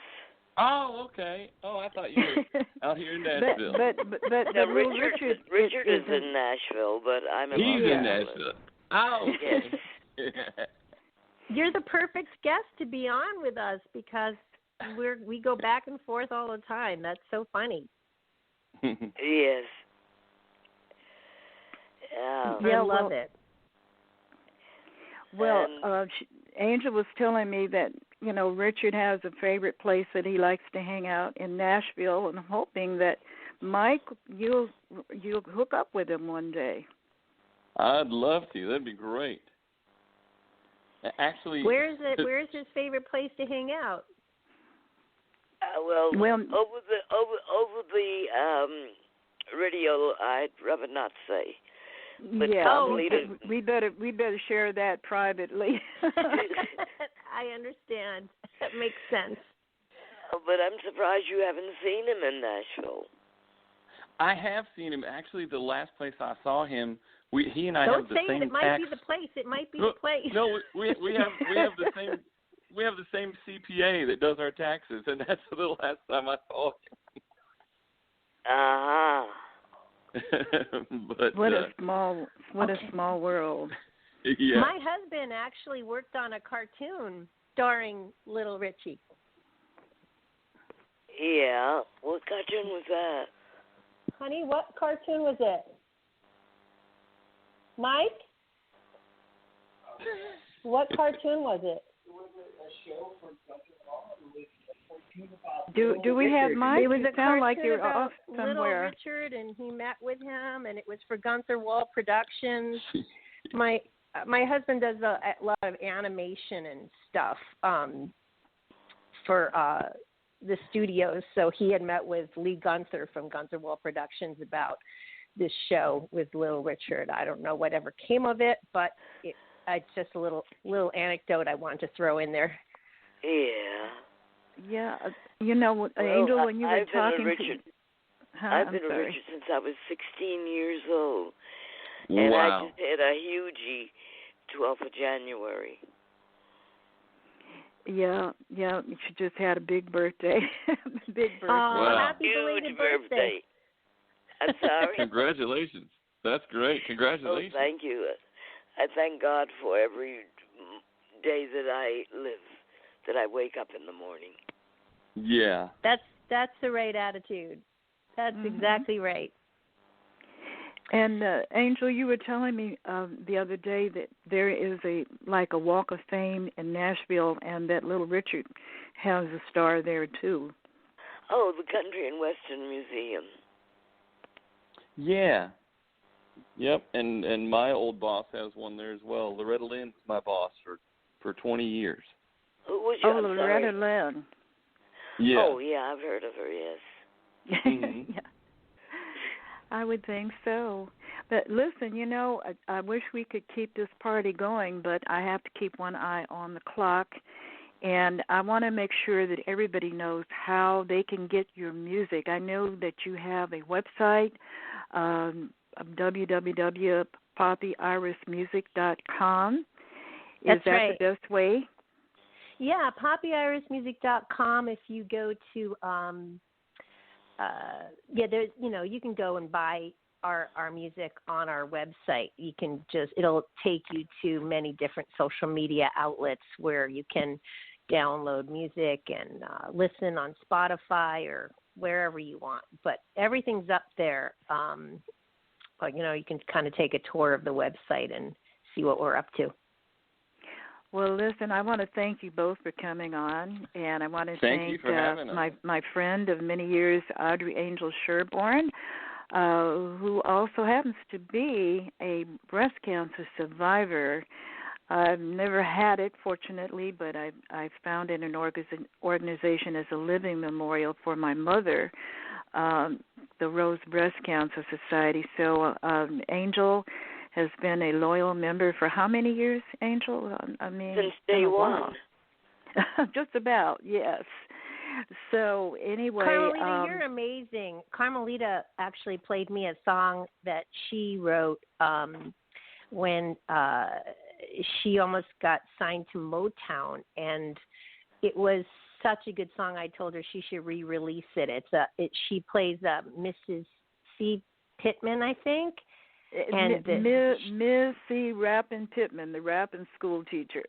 Oh, okay. Oh, I thought you were out here in Nashville. But no, Richard is in Nashville, but I'm in Los Angeles. He's in Nashville. Oh, yes. You're the perfect guest to be on with us because we go back and forth all the time. That's so funny. Yes. I love it. Well, Angel was telling me that, you know, Richard has a favorite place that he likes to hang out in Nashville, and I'm hoping that, Mike, you'll hook up with him one day. I'd love to. That'd be great. Actually, where's his favorite place to hang out? Well, over the radio, I'd rather not say. But yeah, we better share that privately. I understand. That makes sense. But I'm surprised you haven't seen him in Nashville. I have seen him. Actually, the last place I saw him, he and I Don't have the say same it. It might tax. be the place. It might be the place. No, we have the same. We have the same CPA that does our taxes, and that's the last time I saw him. But what a small world. Yeah. My husband actually worked on a cartoon starring Little Richie. Yeah. What cartoon was that? Honey, what cartoon was it? Mike? What cartoon was it? Do we have Mike? It was a sound cartoon like you're about off somewhere. Little Richard, and he met with him, and it was for Gunther Wall Productions. My husband does a lot of animation and stuff for the studios, so he had met with Lee Gunther from Gunther Wall Productions about this show with Little Richard. I don't know whatever came of it, but it's just a little anecdote I wanted to throw in there. Yeah. Yeah, you know, Angel, when you were talking I've been with Richard since I was 16 years old. Wow. And I just had a hugie 12th of January. Yeah, she just had a big birthday. Big birthday. Oh, wow. Happy belated birthday. I'm sorry. Congratulations. That's great. Congratulations. Oh, thank you. I thank God for every day that I live, that I wake up in the morning. Yeah. That's the right attitude. That's exactly right. And Angel, you were telling me the other day that there is a Walk of Fame in Nashville, and that Little Richard has a star there too. Oh, the Country and Western Museum. Yeah. Yep. And my old boss has one there as well. Loretta Lynn's my boss for 20 years. Who was you? I'm Loretta sorry. Lynn. Yeah. Oh, yeah, I've heard of her, yes. Yeah. I would think so. But listen, I wish we could keep this party going, but I have to keep one eye on the clock. And I want to make sure that everybody knows how they can get your music. I know that you have a website, www.poppyirismusic.com. That's that right. the best way? Yeah, poppyirismusic.com. If you go to, there's, you can go and buy our music on our website. You can it'll take you to many different social media outlets where you can download music and listen on Spotify or wherever you want. But everything's up there. But, you can kind of take a tour of the website and see what we're up to. Well, listen, I want to thank you both for coming on, and I want to Thank you for having us. my friend of many years, Audrey Angel Sherborne, who also happens to be a breast cancer survivor. I've never had it, fortunately, but I found in an organization as a living memorial for my mother, the Rose Breast Cancer Society. So Angel has been a loyal member for how many years, Angel? Since day one. Just about, yes. So anyway, Carmelita, you're amazing. Carmelita actually played me a song that she wrote when she almost got signed to Motown, and it was such a good song. I told her she should re-release it. She plays Mrs. C. Pittman, I think. And Ms. C. Rappin Pittman, the rapping school teacher.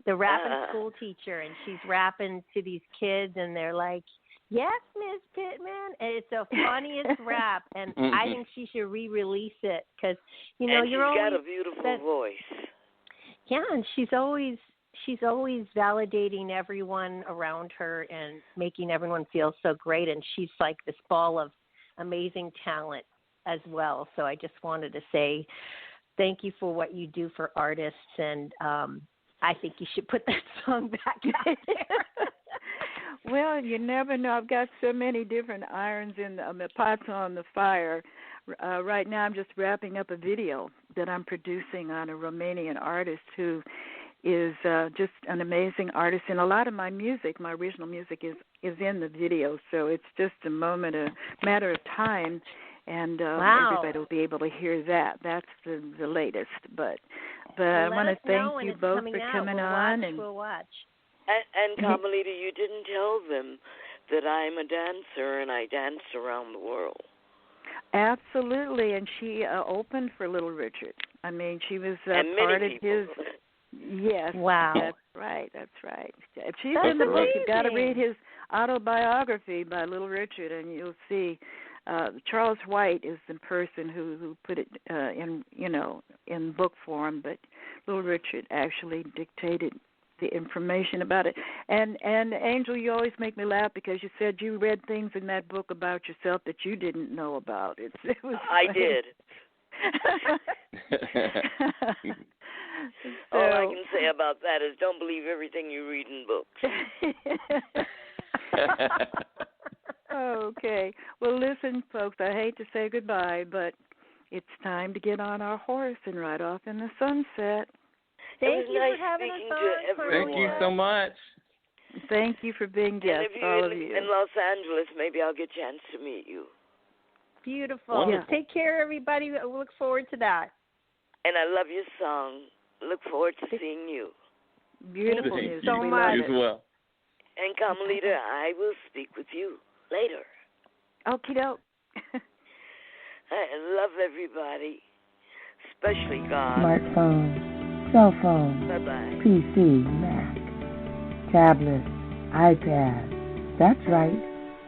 The rapping school teacher, and she's rapping to these kids, and they're like, "Yes, Miss Pittman," and it's the funniest rap. And I think she should re-release it because and you're she's got always a beautiful voice. Yeah, and she's always validating everyone around her and making everyone feel so great. And she's like this ball of amazing talent as well. So I just wanted to say thank you for what you do for artists, and I think you should put that song back out there. Well, you never know. I've got so many different irons in the pots on the fire. Right now I'm just wrapping up a video that I'm producing on a Romanian artist who is just an amazing artist. And a lot of my music, my original music, is in the video. So it's just a matter of time. And everybody will be able to hear that. That's the latest. But I want to thank you both for coming on. We'll watch. And Carmelita, you didn't tell them that I'm a dancer and I dance around the world. Absolutely, and she opened for Little Richard. I mean, she was part of his. Yes. Wow. That's right. If she's in the book, you've got to read his autobiography by Little Richard, and you'll see. Charles White is the person who put it in book form, but Little Richard actually dictated the information about it. And Angel, you always make me laugh because you said you read things in that book about yourself that you didn't know about. It was I did. So, all I can say about that is don't believe everything you read in books. Okay. Well, listen, folks, I hate to say goodbye, but it's time to get on our horse and ride off in the sunset. Thank you nice for having us on. Thank you so much. Thank you for being guests, all of you. In Los Angeles, maybe I'll get a chance to meet you. Beautiful. Wonderful. Take care, everybody. I look forward to that. And I love your song. Look forward to seeing you. Beautiful Thank music. you. So much. You as well. And Carmelita, I will speak with you later. Okie doke. I love everybody, especially God. Smartphone, cell phone, Bye-bye. PC, Mac, tablet, iPad. That's right.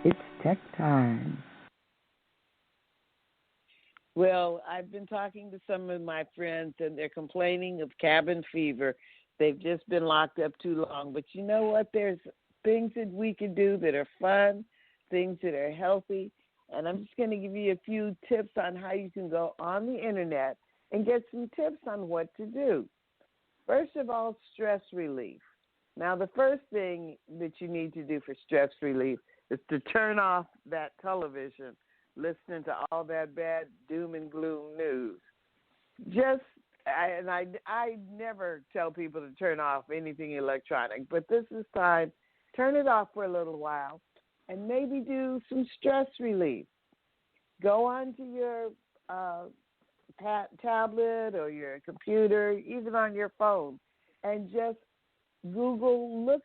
It's tech time. Well, I've been talking to some of my friends, and they're complaining of cabin fever. They've just been locked up too long. But you know what? There's things that we can do that are fun, things that are healthy. And I'm just going to give you a few tips on how you can go on the internet and get some tips on what to do. First of all, stress relief. Now, the first thing that you need to do for stress relief is to turn off that television. listening to all that bad doom and gloom news. I never tell people to turn off anything electronic, but this is time. Turn it off for a little while and maybe do some stress relief. Go onto your tablet or your computer, even on your phone, and just Google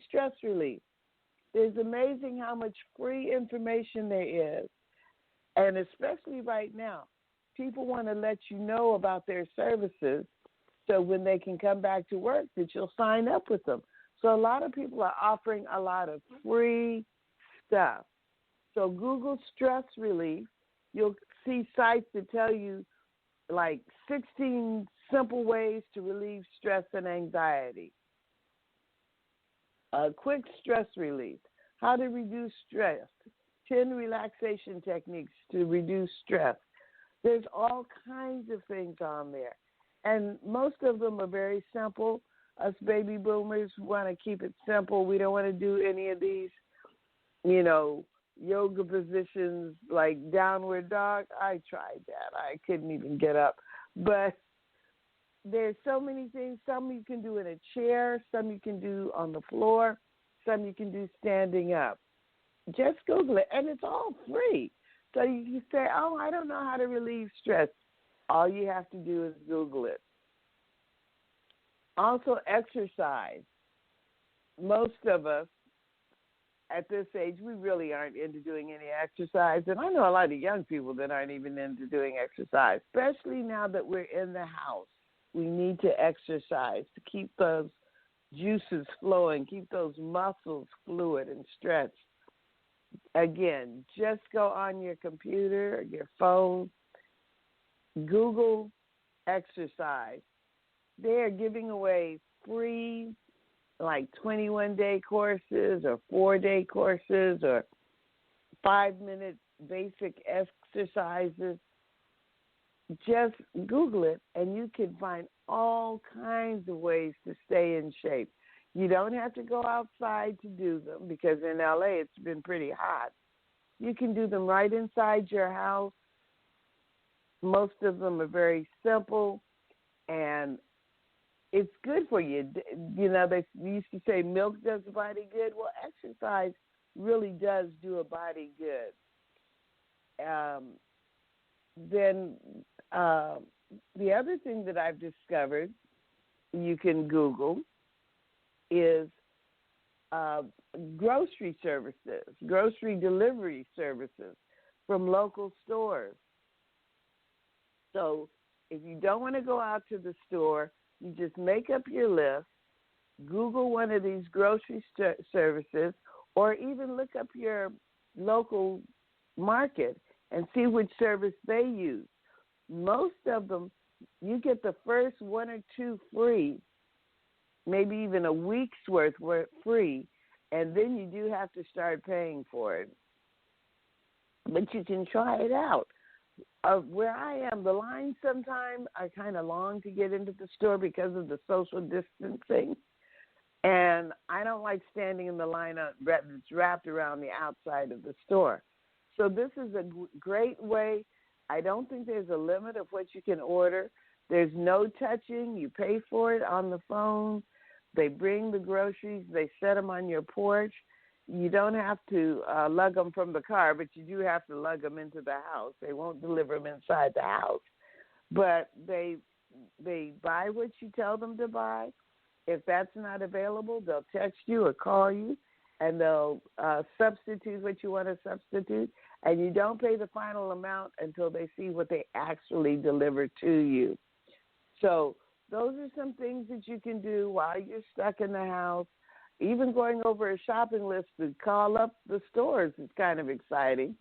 stress relief. It's amazing how much free information there is. And especially right now, people want to let you know about their services so when they can come back to work that you'll sign up with them. So a lot of people are offering a lot of free stuff. So Google stress relief. You'll see sites that tell you like 16 simple ways to relieve stress and anxiety. Quick stress relief. How to reduce stress. 10 relaxation techniques to reduce stress. There's all kinds of things on there. And most of them are very simple. Us baby boomers want to keep it simple. We don't want to do any of these, yoga positions like downward dog. I tried that. I couldn't even get up. But there's so many things. Some you can do in a chair. Some you can do on the floor. Some you can do standing up. Just Google it. And it's all free. So you can say, I don't know how to relieve stress. All you have to do is Google it. Also, exercise. Most of us at this age, we really aren't into doing any exercise. And I know a lot of young people that aren't even into doing exercise, especially now that we're in the house. We need to exercise to keep those juices flowing, keep those muscles fluid and stretched. Again, just go on your computer or your phone, Google exercise. They are giving away free, like 21-day courses or 4-day courses or 5-minute basic exercises. Just Google it, and you can find all kinds of ways to stay in shape. You don't have to go outside to do them because in LA it's been pretty hot. You can do them right inside your house. Most of them are very simple, and it's good for you. They used to say milk does the body good. Well, exercise really does do a body good. Then the other thing that I've discovered you can Google is grocery services, grocery delivery services from local stores. So if you don't want to go out to the store, you just make up your list, Google one of these grocery services, or even look up your local market and see which service they use. Most of them, you get the first 1 or 2 free, maybe even a week's worth free, and then you do have to start paying for it. But you can try it out. Where I am, the lines sometimes are kind of long to get into the store because of the social distancing. And I don't like standing in the line that's wrapped around the outside of the store. So this is a great way. I don't think there's a limit of what you can order. There's no touching. You pay for it on the phone. They bring the groceries. They set them on your porch. You don't have to lug them from the car, but you do have to lug them into the house. They won't deliver them inside the house. But they buy what you tell them to buy. If that's not available, they'll text you or call you, and they'll substitute what you want to substitute. And you don't pay the final amount until they see what they actually deliver to you. So those are some things that you can do while you're stuck in the house. Even going over a shopping list to call up the stores is kind of exciting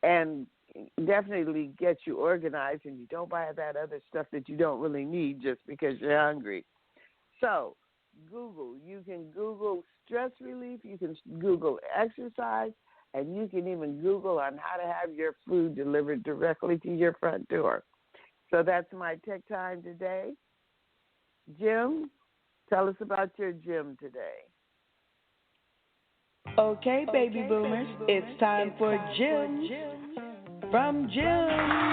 and definitely gets you organized, and you don't buy that other stuff that you don't really need just because you're hungry. So Google. You can Google stress relief. You can Google exercise. And you can even Google on how to have your food delivered directly to your front door. So that's my tech time today. Jim, tell us about your gym today. Okay, baby boomers, it's time for Gems from Gems.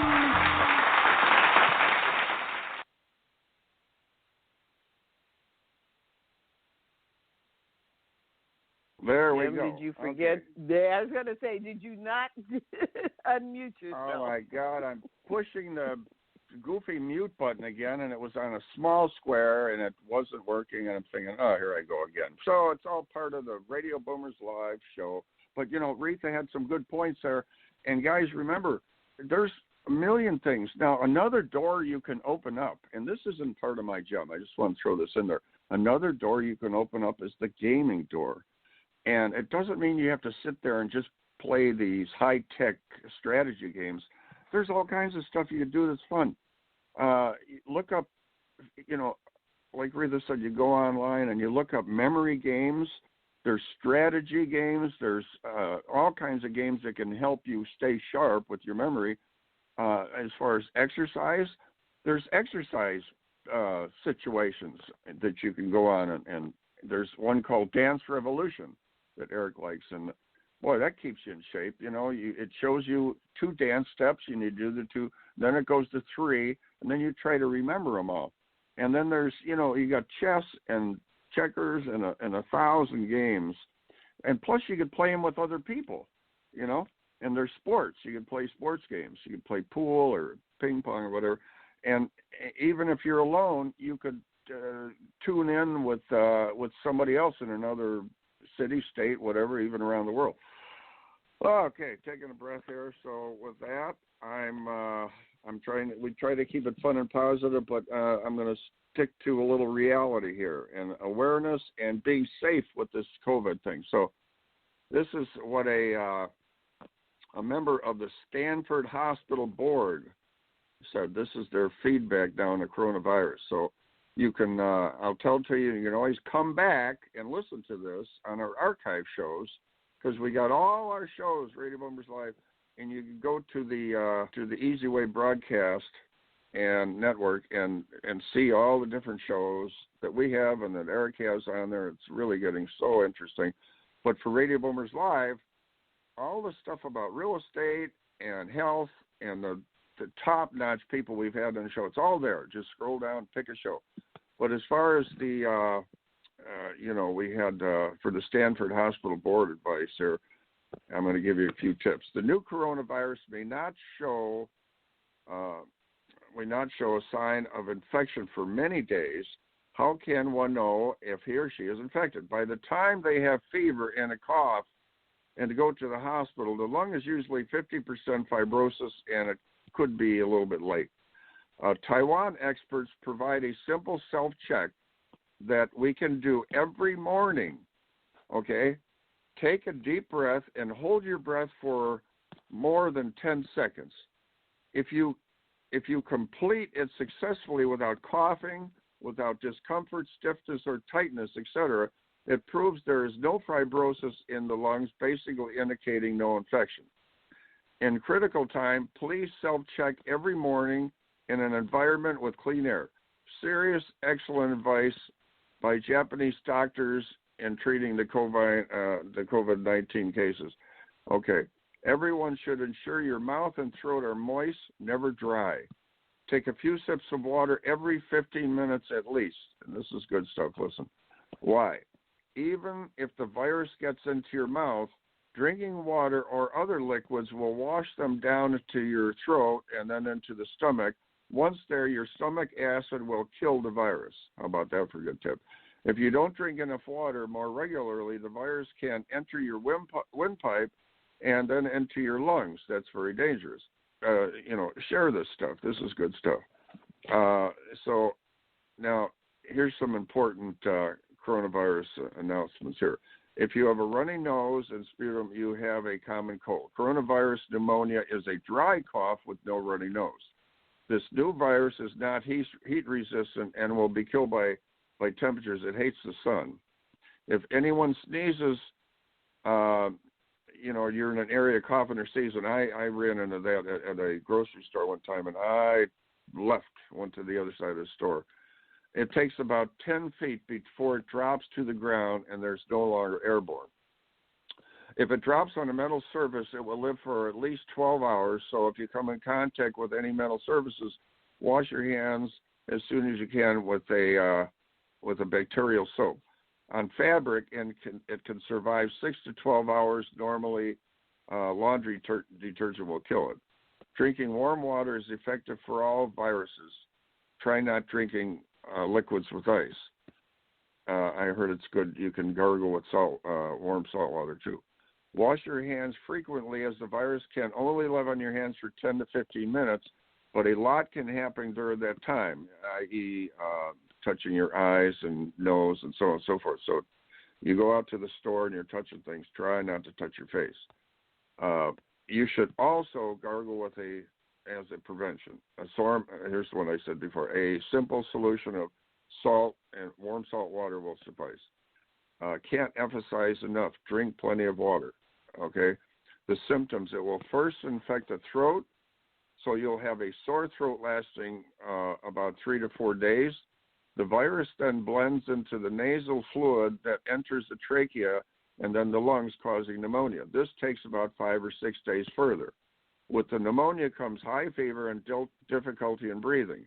There we Jim, go. did you forget? Okay. I was going to say, did you not unmute yourself? Oh, my God. I'm pushing the goofy mute button again, and it was on a small square, and it wasn't working, and I'm thinking, oh, here I go again. So it's all part of the Radio Boomers Live show. But, you know, Reatha had some good points there. And, guys, remember, there's a million things. Now, another door you can open up, and this isn't part of my job. I just want to throw this in there. Another door you can open up is the gaming door. And it doesn't mean you have to sit there and just play these high-tech strategy games. There's all kinds of stuff you can do that's fun. Look up, you know, like Reatha said, you go online and you look up memory games. There's strategy games. There's all kinds of games that can help you stay sharp with your memory. As far as exercise, there's exercise situations that you can go on, and there's one called Dance Revolution that Eric likes, and boy, that keeps you in shape. You know, it shows you 2 dance steps. You need to do the 2, then it goes to 3, and then you try to remember them all. And then there's, you know, you got chess and checkers and 1,000 games, and plus you could play them with other people, you know. And there's sports. You can play sports games. You can play pool or ping pong or whatever. And even if you're alone, you could tune in with somebody else in another city, state, whatever, even around the world. Okay, taking a breath here. So with that, we try to keep it fun and positive, but I'm going to stick to a little reality here and awareness and being safe with this COVID thing. So this is what a member of the Stanford Hospital Board said. This is their feedback down the coronavirus. So you can, I'll tell to you, you can always come back and listen to this on our archive shows, because we got all our shows, Radio Boomers Live, and you can go to the Easy Way broadcast and network and see all the different shows that we have and that Eric has on there. It's really getting so interesting. But for Radio Boomers Live, all the stuff about real estate and health and the top-notch people we've had on the show, it's all there. Just scroll down, pick a show. But as far as the, we had for the Stanford Hospital Board advice here, I'm going to give you a few tips. The new coronavirus may not show a sign of infection for many days. How can one know if he or she is infected? By the time they have fever and a cough and to go to the hospital, the lung is usually 50% fibrosis, and it could be a little bit late. Taiwan experts provide a simple self-check that we can do every morning, okay? Take a deep breath and hold your breath for more than 10 seconds. If you complete it successfully without coughing, without discomfort, stiffness, or tightness, etc., it proves there is no fibrosis in the lungs, basically indicating no infection. In critical time, please self-check every morning in an environment with clean air. Serious, excellent advice by Japanese doctors in treating the COVID-19 cases. Okay, everyone should ensure your mouth and throat are moist, never dry. Take a few sips of water every 15 minutes at least. And this is good stuff, listen. Why? Even if the virus gets into your mouth, drinking water or other liquids will wash them down into your throat and then into the stomach. Once there, your stomach acid will kill the virus. How about that for a good tip? If you don't drink enough water more regularly, the virus can enter your windpipe and then into your lungs. That's very dangerous. Share this stuff. This is good stuff. So now here's some important coronavirus announcements here. If you have a runny nose and sputum, you have a common cold. Coronavirus pneumonia is a dry cough with no runny nose. This new virus is not heat resistant and will be killed by temperatures. It hates the sun. If anyone sneezes, you're in an area coughing or sneezing. I ran into that at a grocery store one time, and I went to the other side of the store. It takes about 10 feet before it drops to the ground, and there's no longer airborne. If it drops on a metal surface, it will live for at least 12 hours. So if you come in contact with any metal surfaces, wash your hands as soon as you can with a bacterial soap. On fabric, it can survive 6 to 12 hours. Normally, laundry detergent will kill it. Drinking warm water is effective for all viruses. Try not drinking liquids with ice. I heard it's good. You can gargle with warm salt water too. Wash your hands frequently, as the virus can only live on your hands for 10 to 15 minutes, but a lot can happen during that time, i.e., touching your eyes and nose and so on and so forth. So you go out to the store and you're touching things, try not to touch your face. You should also gargle as a prevention. Here's the one I said before. A simple solution of salt and warm salt water will suffice. Can't emphasize enough, drink plenty of water, okay? The symptoms, it will first infect the throat, so you'll have a sore throat lasting about 3 to 4 days. The virus then blends into the nasal fluid that enters the trachea and then the lungs, causing pneumonia. This takes about 5 or 6 days further. With the pneumonia comes high fever and difficulty in breathing.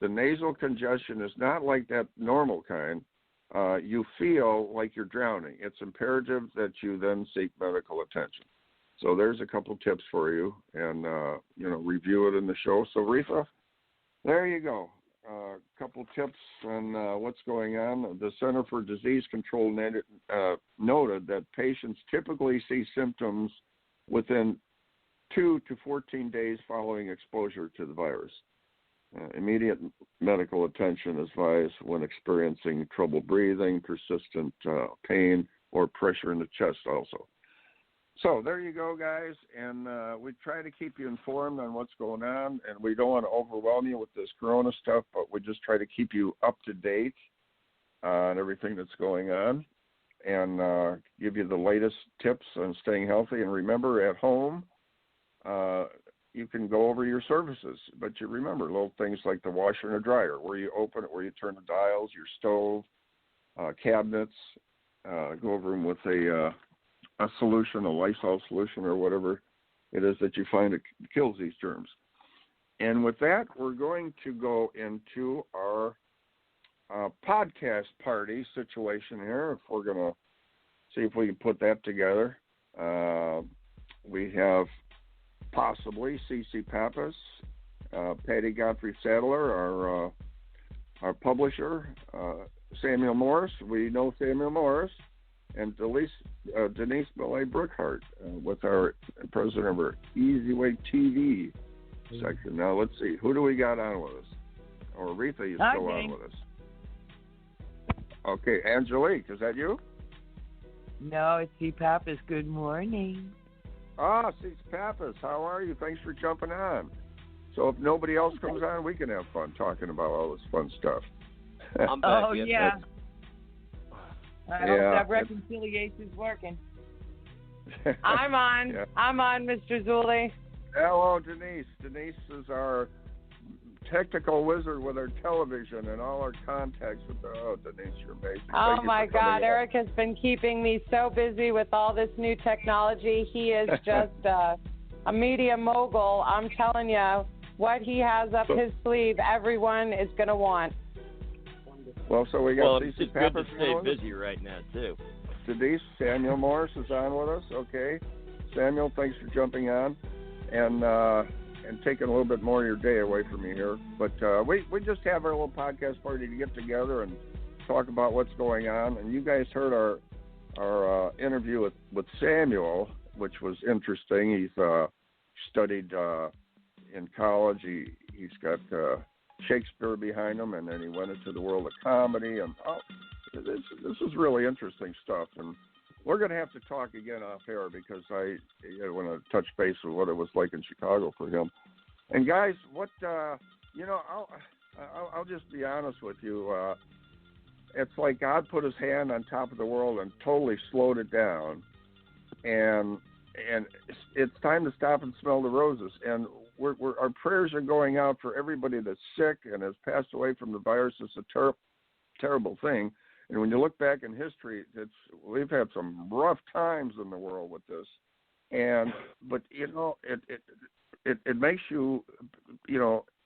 The nasal congestion is not like that normal kind. You feel like you're drowning. It's imperative that you then seek medical attention. So there's a couple tips for you, and review it in the show. So Reatha, there you go. A couple tips on what's going on. The Center for Disease Control noted that patients typically see symptoms within 2 to 14 days following exposure to the virus. Immediate medical attention is advised when experiencing trouble breathing, persistent pain, or pressure in the chest also. So there you go, guys, and we try to keep you informed on what's going on, and we don't want to overwhelm you with this corona stuff, but we just try to keep you up to date on everything that's going on and give you the latest tips on staying healthy. And remember, at home, you can go over your services, but you remember little things like the washer and the dryer, where you open it, where you turn the dials, your stove, cabinets, go over them with a solution, a Lysol solution or whatever it is that you find that kills these germs. And with that, we're going to go into our podcast party situation here. If we're going to see if we can put that together. We have possibly C.C. Pappas, Patty Godfrey Sadler, our publisher, Samuel Morris. We know Samuel Morris. And Denise Millay Brookhart with our president of our Easy Way TV section. Now, let's see. Who do we got on with us? Or Reatha, you still on with us? Okay, Angelique, is that you? No, it's C. Pappas. Good morning. C. Pappas, how are you? Thanks for jumping on. So if nobody else comes on, we can have fun talking about all this fun stuff. I'm back. Oh, yeah. I hope that reconciliation's working. I'm on. Yeah. I'm on, Mr. Zuley. Hello, Denise. Denise is our technical wizard with our television and all our contacts with the. Oh, Denise, you're amazing. Oh, my God. Eric has been keeping me so busy with all this new technology. He is just a media mogul. I'm telling you, what he has up his sleeve, everyone is going to want. Well, so we got it's C.C. good Pappas to stay busy right now, too. Denise, Samuel Morris is on with us. Okay. Samuel, thanks for jumping on and taking a little bit more of your day away from me here. But we just have our little podcast party to get together and talk about what's going on. And you guys heard our interview with Samuel, which was interesting. He's studied in college. He's got Shakespeare behind him, and then he went into the world of comedy, and this is really interesting stuff. And we're going to have to talk again off air because I want to touch base with what it was like in Chicago for him. And guys, what I'll just be honest with you. It's like God put His hand on top of the world and totally slowed it down, and it's time to stop and smell the roses. And our prayers are going out for everybody that's sick and has passed away from the virus. It's a terrible thing. And when you look back in history, we've had some rough times in the world with this. But it makes you,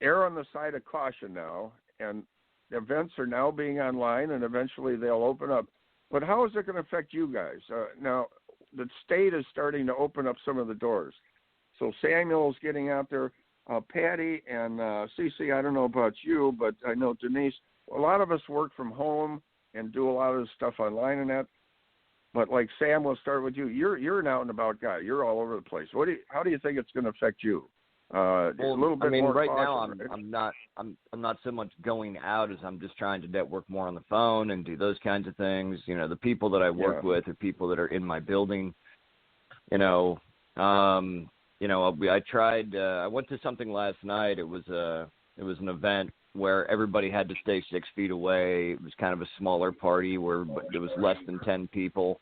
err on the side of caution now. And events are now being online, and eventually they'll open up. But how is it going to affect you guys? Now, the state is starting to open up some of the doors. So Samuel's getting out there. Patty and Cece, I don't know about you, but I know Denise, a lot of us work from home and do a lot of this stuff online and that. But like Sam, we'll start with you. You're an out and about guy. You're all over the place. How do you think it's going to affect you? A little bit more right caution, now I'm not so much going out as I'm just trying to network more on the phone and do those kinds of things. The people that I work with are people that are in my building. I tried. I went to something last night. It was an event where everybody had to stay 6 feet away. It was kind of a smaller party where there was less than 10 people.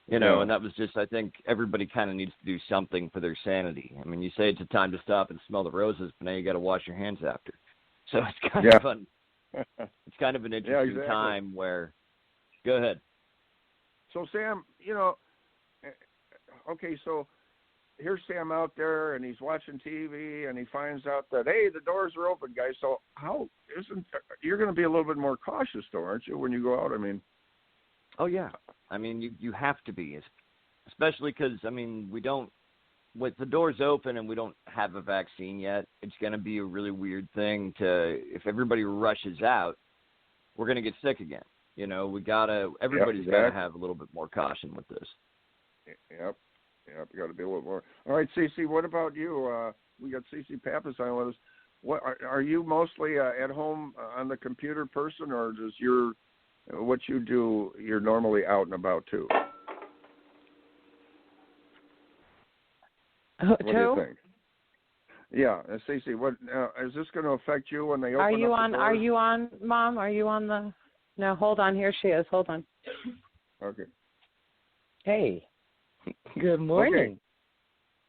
And that was just, I think everybody kind of needs to do something for their sanity. I mean, you say it's a time to stop and smell the roses, but now you got to wash your hands after. So it's kind of fun. It's kind of an interesting time where. Go ahead. So Sam, okay, so here's Sam out there, and he's watching TV, and he finds out that, hey, the doors are open, guys. So you're going to be a little bit more cautious, though, aren't you, when you go out? I mean. Oh, yeah. I mean, you have to be, especially because, with the doors open and we don't have a vaccine yet, it's going to be a really weird thing if everybody rushes out, we're going to get sick again. Everybody's got to have a little bit more caution with this. Yep, you got to be a little more. All right, Cece, what about you? We got Cece Pappas on with us. What are you mostly at home on the computer person, or does what you do, you're normally out and about too? What do you think? Yeah, Cece, what is this going to affect you when they open up the doors? Are you on, Mom? Are you on the? No, hold on. Here she is. Hold on. Okay. Hey. Good morning. Okay.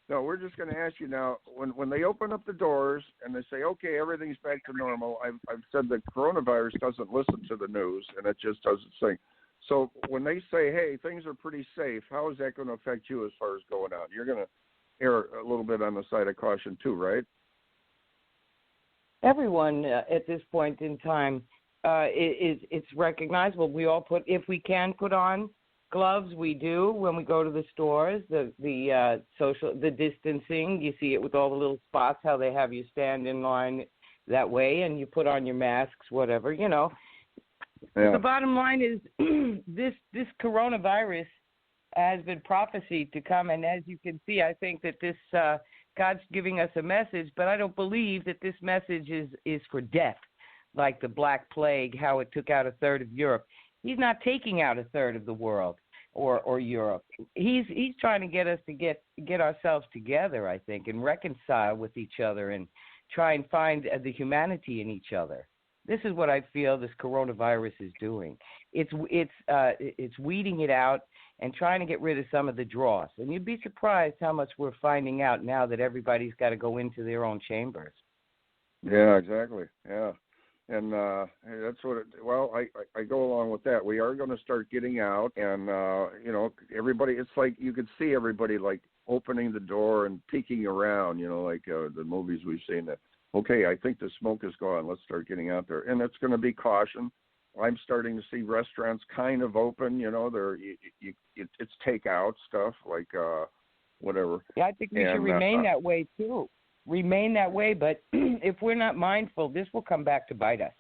No, we're just going to ask you now, when they open up the doors and they say, okay, everything's back to normal, I've said that coronavirus doesn't listen to the news, and it just does its thing. So when they say, hey, things are pretty safe, how is that going to affect you as far as going out? You're going to err a little bit on the side of caution too, right? Everyone at this point in time, it's recognizable. We all if we can put on gloves, we do when we go to the stores. The distancing, you see it with all the little spots, how they have you stand in line that way, and you put on your masks, whatever, Yeah. The bottom line is this coronavirus has been prophesied to come, and as you can see, I think that this God's giving us a message, but I don't believe that this message is for death, like the Black Plague, how it took out a third of Europe. He's not taking out a third of the world or Europe. He's trying to get us to get ourselves together, I think, and reconcile with each other and try and find the humanity in each other. This is what I feel this coronavirus is doing. It's weeding it out and trying to get rid of some of the dross. And you'd be surprised how much we're finding out now that everybody's got to go into their own chambers. Yeah, exactly. Yeah. And that's what I go along with that. We are going to start getting out, and, everybody, it's like you could see everybody, like, opening the door and peeking around, like the movies we've seen that, okay, I think the smoke is gone. Let's start getting out there. And it's going to be caution. I'm starting to see restaurants kind of open, it's takeout stuff, like whatever. Yeah, I think we should remain that way, too. Remain that way, but if we're not mindful, this will come back to bite us.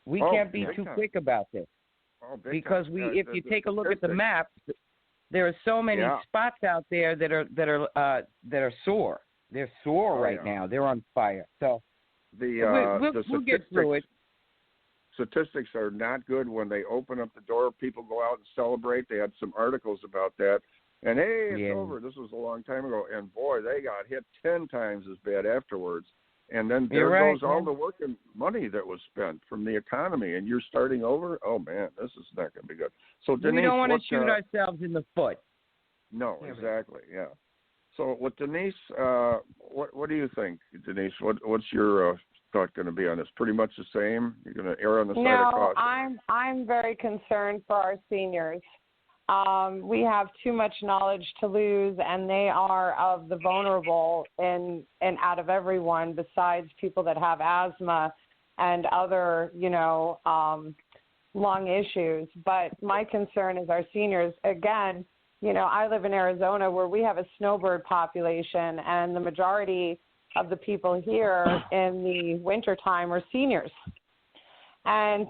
We can't be too quick about this, because if you take a look at the map, there are so many spots out there that are sore. They're sore right now. They're on fire. So we'll get through it. Statistics are not good when they open up the door. People go out and celebrate. They had some articles about that. And, hey, it's over. This was a long time ago. And, boy, they got hit 10 times as bad afterwards. And then there goes all the work and money that was spent from the economy. And you're starting over? Oh, man, this is not going to be good. So, Denise, we don't want to shoot ourselves in the foot. No, exactly, yeah. So with Denise, what do you think, Denise? What's your thought going to be on this? Pretty much the same? You're going to err on the side of caution? No, I'm very concerned for our seniors. We have too much knowledge to lose, and they are of the vulnerable and out of everyone besides people that have asthma and other, lung issues. But my concern is our seniors. Again, I live in Arizona where we have a snowbird population, and the majority of the people here in the wintertime are seniors. And,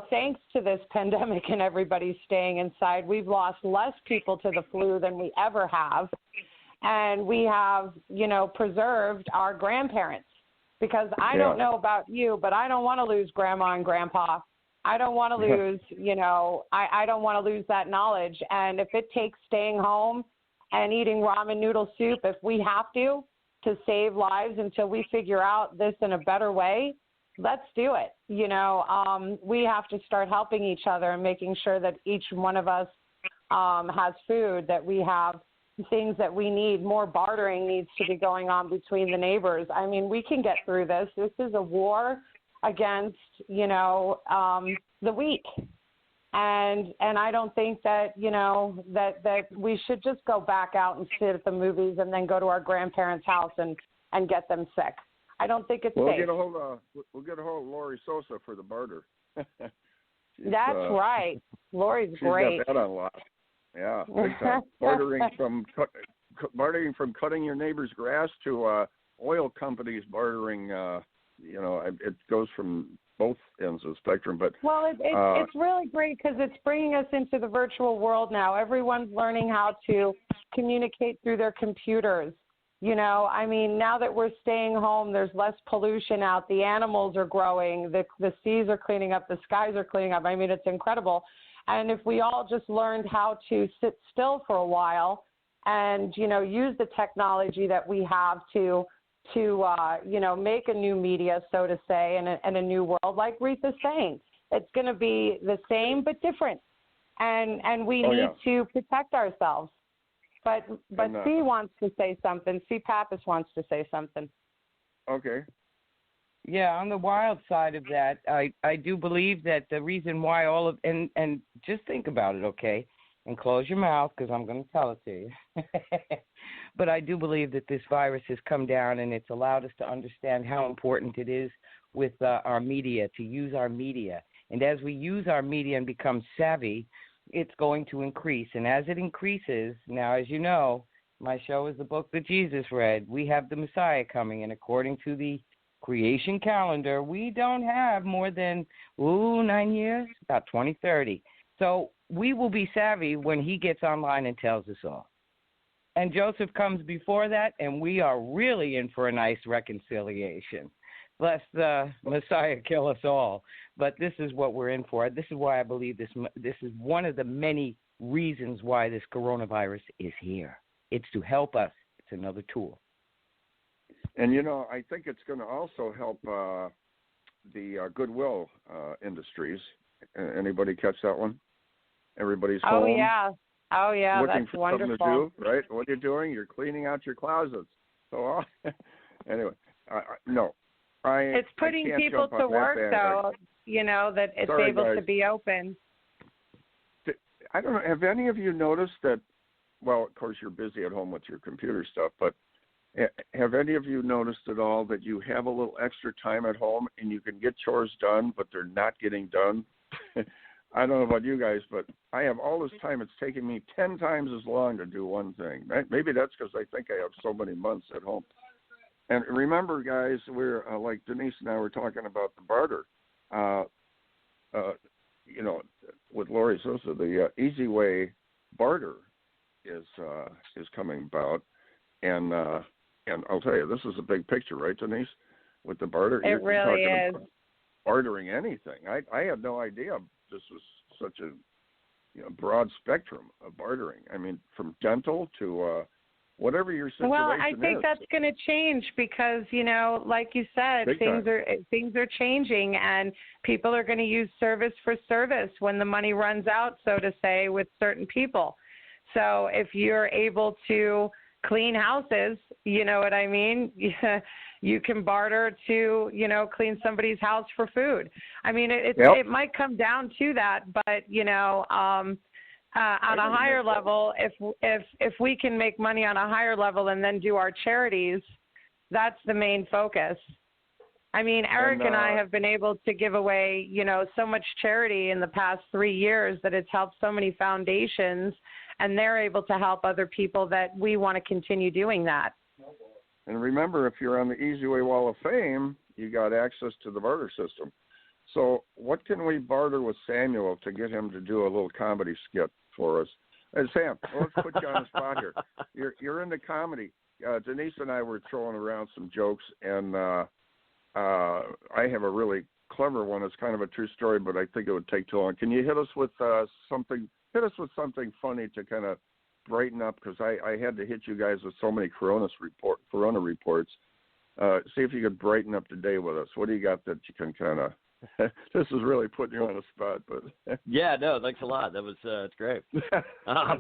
thanks to this pandemic and everybody staying inside, we've lost less people to the flu than we ever have. And we have, preserved our grandparents, because I don't know about you, but I don't want to lose grandma and grandpa. I don't want to lose, I don't want to lose that knowledge. And if it takes staying home and eating ramen noodle soup, if we have to save lives until we figure out this in a better way, let's do it. We have to start helping each other and making sure that each one of us has food, that we have things that we need. More bartering needs to be going on between the neighbors. I mean, we can get through this. This is a war against, the weak. And I don't think that, that we should just go back out and sit at the movies and then go to our grandparents' house and get them sick. I don't think it's safe. We'll get a hold of Lori Sosa for the barter. That's right. Lori's great. She's got that on lock. Yeah, big time. bartering from cutting your neighbor's grass to oil companies bartering. It goes from both ends of the spectrum. But it's really great because it's bringing us into the virtual world now. Everyone's learning how to communicate through their computers. Now that we're staying home, there's less pollution out. The animals are growing. The seas are cleaning up. The skies are cleaning up. It's incredible. And if we all just learned how to sit still for a while and, use the technology that we have to make a new media, so to say, and a new world, like Reatha's saying, it's going to be the same but different. And we need to protect ourselves. But C wants to say something. C. Pappas wants to say something. Okay. Yeah, on the wild side of that, I do believe that the reason why and just think about it, okay, and close your mouth because I'm going to tell it to you. But I do believe that this virus has come down and it's allowed us to understand how important it is with our media, to use our media. And as we use our media and become savvy, it's going to increase. And as it increases, now, as you know, my show is the book that Jesus read. We have the Messiah coming, and according to the creation calendar, we don't have more than, 9 years, about 2030. So we will be savvy when he gets online and tells us all. And Joseph comes before that, and we are really in for a nice reconciliation. Lest the Messiah kill us all. But this is what we're in for. This is why I believe this is one of the many reasons why this coronavirus is here. It's to help us. It's another tool. And, I think it's going to also help the Goodwill industries. Anybody catch that one? Everybody's home. Oh, yeah. Looking That's for wonderful. Something to do, right? What you're doing, you're cleaning out your closets. So, anyway, no. It's putting people to work, though, that it's able to be open. I don't know. Have any of you noticed that, well, of course, you're busy at home with your computer stuff, but have any of you noticed at all that you have a little extra time at home and you can get chores done, but they're not getting done? I don't know about you guys, but I have all this time. It's taking me 10 times as long to do one thing. Maybe that's because I think I have so many months at home. And remember, guys, we're like Denise and I were talking about the barter. With Lori Sosa, the Easy Way barter is coming about, and I'll tell you, this is a big picture, right, Denise? With the barter, it really is. Bartering anything. I had no idea this was such a broad spectrum of bartering. I mean, from dental to whatever your situation is. Well, I think that's going to change because, like you said, things are changing and people are going to use service for service when the money runs out, so to say, with certain people. So if you're able to clean houses, you know what I mean? You can barter to, clean somebody's house for food. I mean, it might come down to that, but, on a higher level, if we can make money on a higher level and then do our charities, that's the main focus. I mean, Eric and I have been able to give away, so much charity in the past 3 years that it's helped so many foundations, and they're able to help other people that we want to continue doing that. And remember, if you're on the Easy Way Wall of Fame, you got access to the barter system. So what can we barter with Samuel to get him to do a little comedy skit for us? And Sam, let's put you on the spot here. You're into comedy. Denise and I were throwing around some jokes, and I have a really clever one. It's kind of a true story, but I think it would take too long. Can you hit us with something? Hit us with something funny to kind of brighten up, because I had to hit you guys with so many Corona reports. See if you could brighten up the day with us. What do you got that you can kind of? This is really putting you on the spot, but yeah, no, thanks a lot. That was it's great. I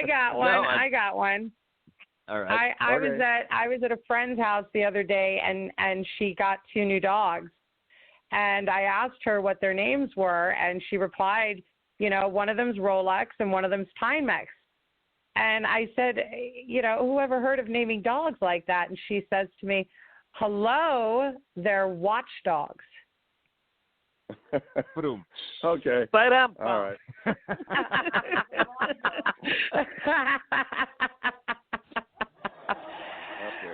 got one. I got one. All right. I was at a friend's house the other day, and she got 2 new dogs, and I asked her what their names were, and she replied, one of them's Rolex and one of them's Timex. And I said, who ever heard of naming dogs like that? And she says to me, hello, they're watchdogs. Okay. But all right.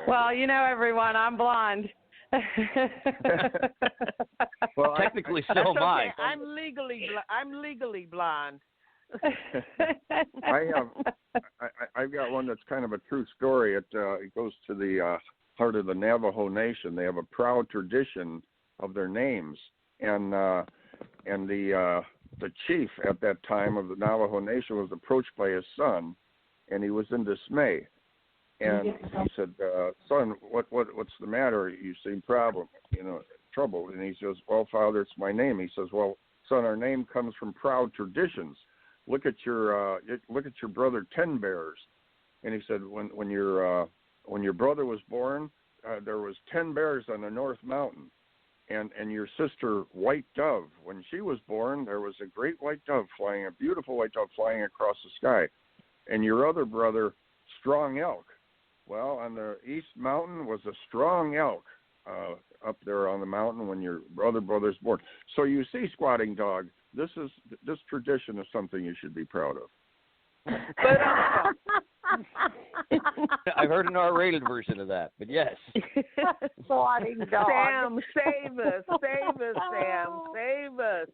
Well, everyone, I'm blonde. Well, technically, so am I. I'm legally blonde. I've got one that's kind of a true story. It goes to the heart of the Navajo Nation. They have a proud tradition of their names, and the chief at that time of the Navajo Nation was approached by his son, and he was in dismay. And he said, son, what's the matter? You seem trouble. And he says, well, Father, it's my name. He says, well, son, our name comes from proud traditions. Look at your brother Ten Bears. And he said, when your brother was born, there was 10 bears on the North Mountain. And your sister White Dove, when she was born, there was a great white dove flying, a beautiful white dove flying across the sky. And your other brother, Strong Elk. Well, on the East Mountain was a strong elk up there on the mountain when your other brother's born. So you see, Squatting Dog, this tradition is something you should be proud of. I've heard an R-rated version of that, but yes. Squatting Dog. Sam, save us, Sam, save us.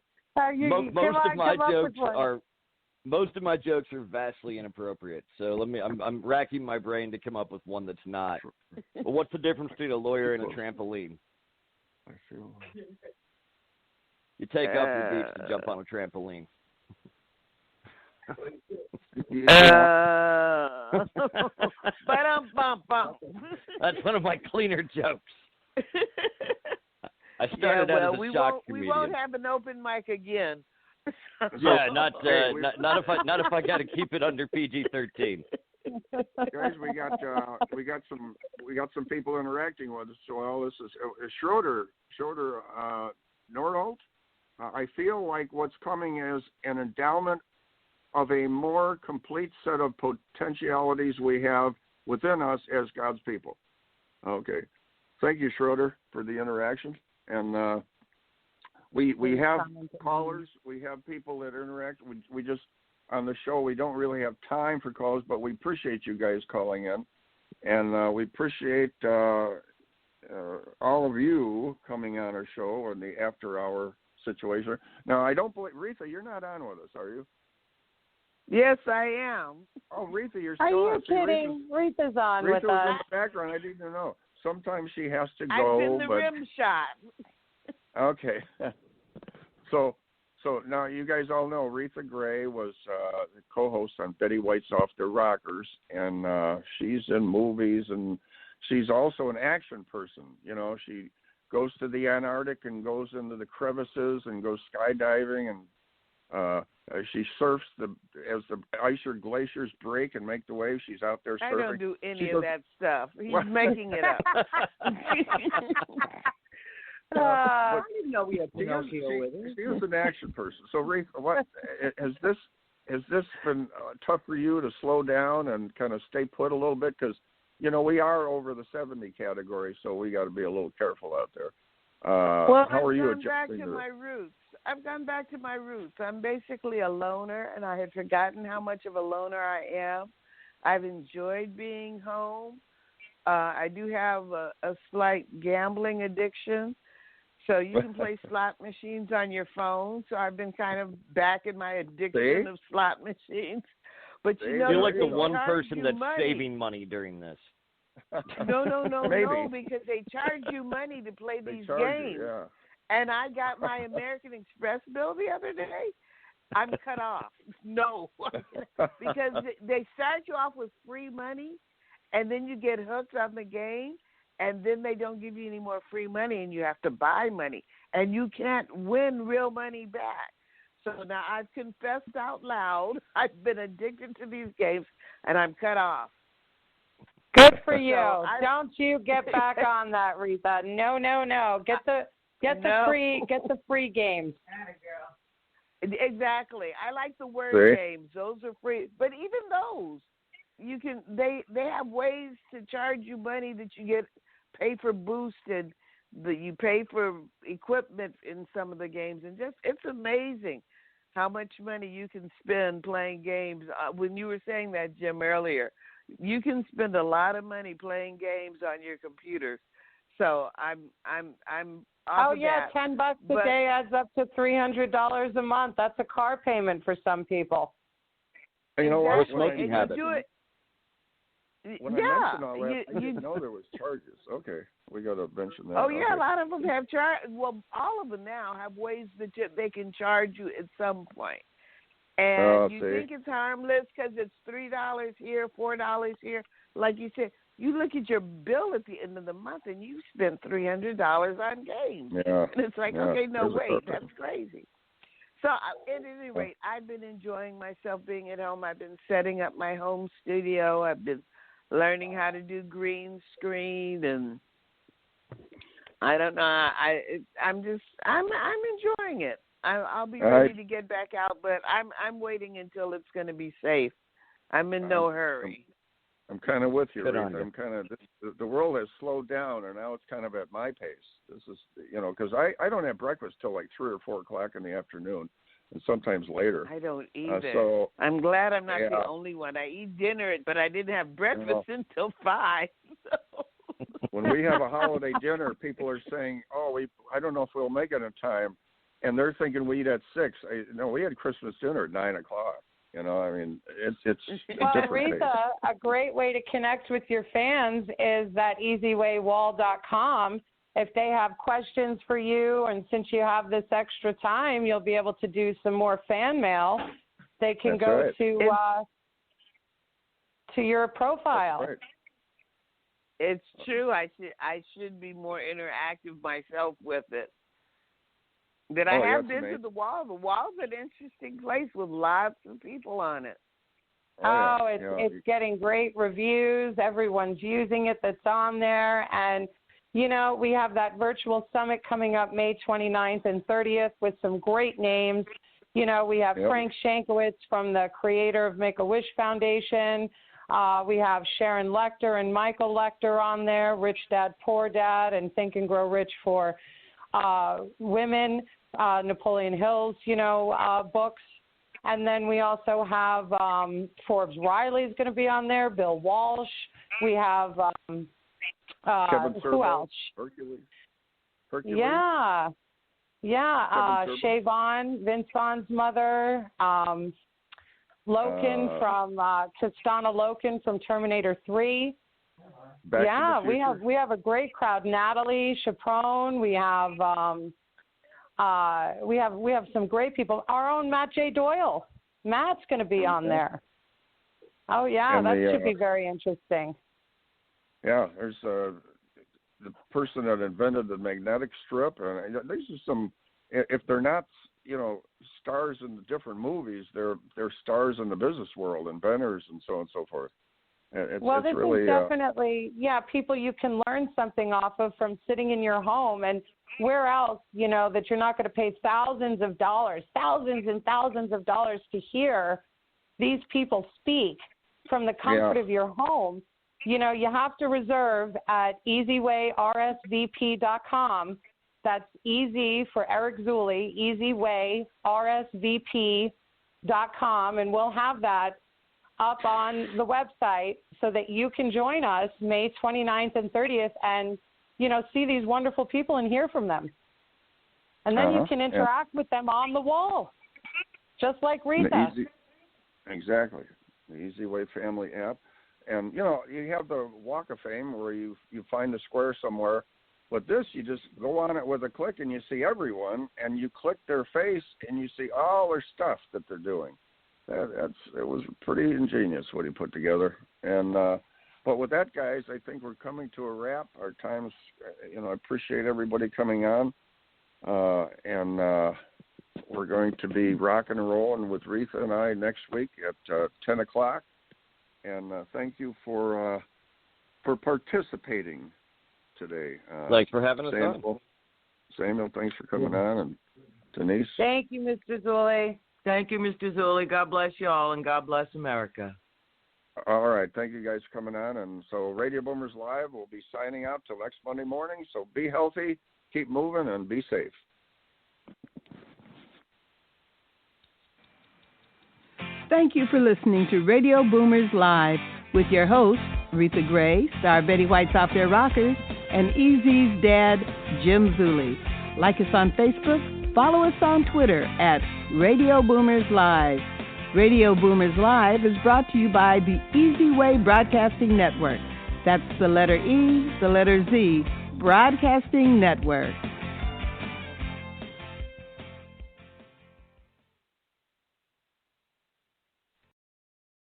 Most of my jokes are vastly inappropriate. So I'm racking my brain to come up with one that's not. But what's the difference between a lawyer and a trampoline? You take up your beach to jump on a trampoline. That's one of my cleaner jokes. I started out as a shock comedian. We won't have an open mic again. Yeah, not if I got to keep it under PG-13. Guys, we got some people interacting with us. Well, this is Schroeder Nordholt. I feel like what's coming is an endowment of a more complete set of potentialities we have within us as God's people. Okay. Thank you, Schroeder, for the interaction. And we have callers. We have people that interact. We just, on the show, we don't really have time for calls, but we appreciate you guys calling in. And we appreciate all of you coming on our show and the after-hour situation. Now, I don't believe, Reatha, you're not on with us, are you? Yes, I am. Oh, Reatha, you're still on. Are you kidding? Reatha's on Reatha with was us. in the background. I didn't even know. Sometimes she has to go. I've been the rim shot. Okay. So now you guys all know Reatha Gray was the co-host on Betty White's Off the Rockers, and she's in movies, and she's also an action person. She goes to the Antarctic and goes into the crevices and goes skydiving, and She surfs as the ice or glaciers break and make the waves. She's out there surfing. I don't do any of that stuff. He's making it up. I didn't know we had Pinocchio with her. She is an action person. So, Reatha, what has this been tough for you to slow down and kind of stay put a little bit? Because we are over the 70 category, so we got to be a little careful out there. How are you adjusting? I've gone back to my roots. I'm basically a loner, and I had forgotten how much of a loner I am. I've enjoyed being home. I do have a slight gambling addiction, so you can play slot machines on your phone. So I've been kind of back in my addiction of slot machines. But you're like the one person that's saving money during this. No, because they charge you money to play these games. Yeah. And I got my American Express bill the other day. I'm cut off. No, because they start you off with free money, and then you get hooked on the game, and then they don't give you any more free money, and you have to buy money, and you can't win real money back. So now I've confessed out loud. I've been addicted to these games, and I'm cut off. Good for you. Don't you get back on that, Reatha. No. Get the free games. Exactly. I like the word games. Those are free. But even those, you can they have ways to charge you money that you pay for boosted, that you pay for equipment in some of the games, and it's amazing how much money you can spend playing games. When you were saying that, Jim, earlier, you can spend a lot of money playing games on your computers. So I'm Oh yeah, $10 a day adds up to $300 a month. That's a car payment for some people. You know what? Smoking habit. When I mentioned all that, I didn't know there was charges. Okay, we got to mention that. Oh yeah, a lot of them have charges. Well, all of them now have ways that they can charge you at some point. And you think it's harmless because it's $3 here, $4 here. Like you said, you look at your bill at the end of the month and you spent $300 on games. Yeah. And it's like, okay, no, wait, that's crazy. So at any rate, I've been enjoying myself being at home. I've been setting up my home studio. I've been learning how to do green screen, and I don't know. I'm enjoying it. I'll be ready to get back out, but I'm waiting until it's going to be safe. I'm in no hurry. I'm kind of with you, Reatha. I'm kind of the world has slowed down, and now it's kind of at my pace. This is, because I don't have breakfast till like 3 or 4 o'clock in the afternoon, and sometimes later. I don't either. So I'm glad I'm not the only one. I eat dinner, but I didn't have breakfast until 5. So. When we have a holiday dinner, people are saying, I don't know if we'll make it in time, and they're thinking we eat at 6. We had Christmas dinner at 9 o'clock. It's well, a different Reatha, a great way to connect with your fans is that easywaywall.com. If they have questions for you, and since you have this extra time, you'll be able to do some more fan mail. They can go to your profile. That's right. It's true. I should be more interactive myself with it. But I have been to the wall. The wall's an interesting place with lots of people on it. It's getting great reviews. Everyone's using it that's on there. And, we have that virtual summit coming up May 29th and 30th with some great names. We have Frank Shankowitz from the creator of Make-A-Wish Foundation. We have Sharon Lecter and Michael Lecter on there, Rich Dad, Poor Dad, and Think and Grow Rich for women. Napoleon Hill's, books. And then we also have Forbes Riley's going to be on there, Bill Walsh. We have, who else? Hercules. Yeah. Shay Vaughn, Vince Vaughn's mother. Loken from, Kastana Loken from Terminator 3. We have a great crowd. Natalie Chaperone. We have some great people. Our own Matt J. Doyle. Matt's going to be on there. Oh yeah, that should be very interesting. Yeah, there's the person that invented the magnetic strip, and these are some. If they're not, stars in the different movies. They're stars in the business world, inventors, and so on and so forth. It's this really, is definitely, people you can learn something off of from sitting in your home. And where else, that you're not going to pay thousands and thousands of dollars to hear these people speak from the comfort of your home. You have to reserve at easywayrsvp.com. That's easy for Eric Zuley, easywayrsvp.com, and we'll have that up on the website so that you can join us May 29th and 30th and, see these wonderful people and hear from them. And then you can interact with them on the wall, just like Reatha. Exactly. The Easy Way family app. And, you have the Walk of Fame where you find the square somewhere. But this, you just go on it with a click and you see everyone, and you click their face and you see all their stuff that they're doing. It was pretty ingenious what he put together. And but with that, guys, I think we're coming to a wrap. Our time's, I appreciate everybody coming on. And we're going to be rocking and rolling with Reatha and I next week at 10 o'clock. And thank you for participating today. Thanks for having us on. Samuel, thanks for coming on. And Denise. Thank you, Mr. Zuley. Thank you, Mr. Zuley. God bless you all, and God bless America. All right. Thank you guys for coming on. And so Radio Boomers Live will be signing out till next Monday morning. So be healthy, keep moving, and be safe. Thank you for listening to Radio Boomers Live with your hosts, Reatha Gray, Star Betty White's Off Their Rockers, and Easy's dad, Jim Zuley. Like us on Facebook, follow us on Twitter at Radio Boomers Live. Radio Boomers Live is brought to you by the Easy Way Broadcasting Network. That's the letter E, the letter Z, Broadcasting Network.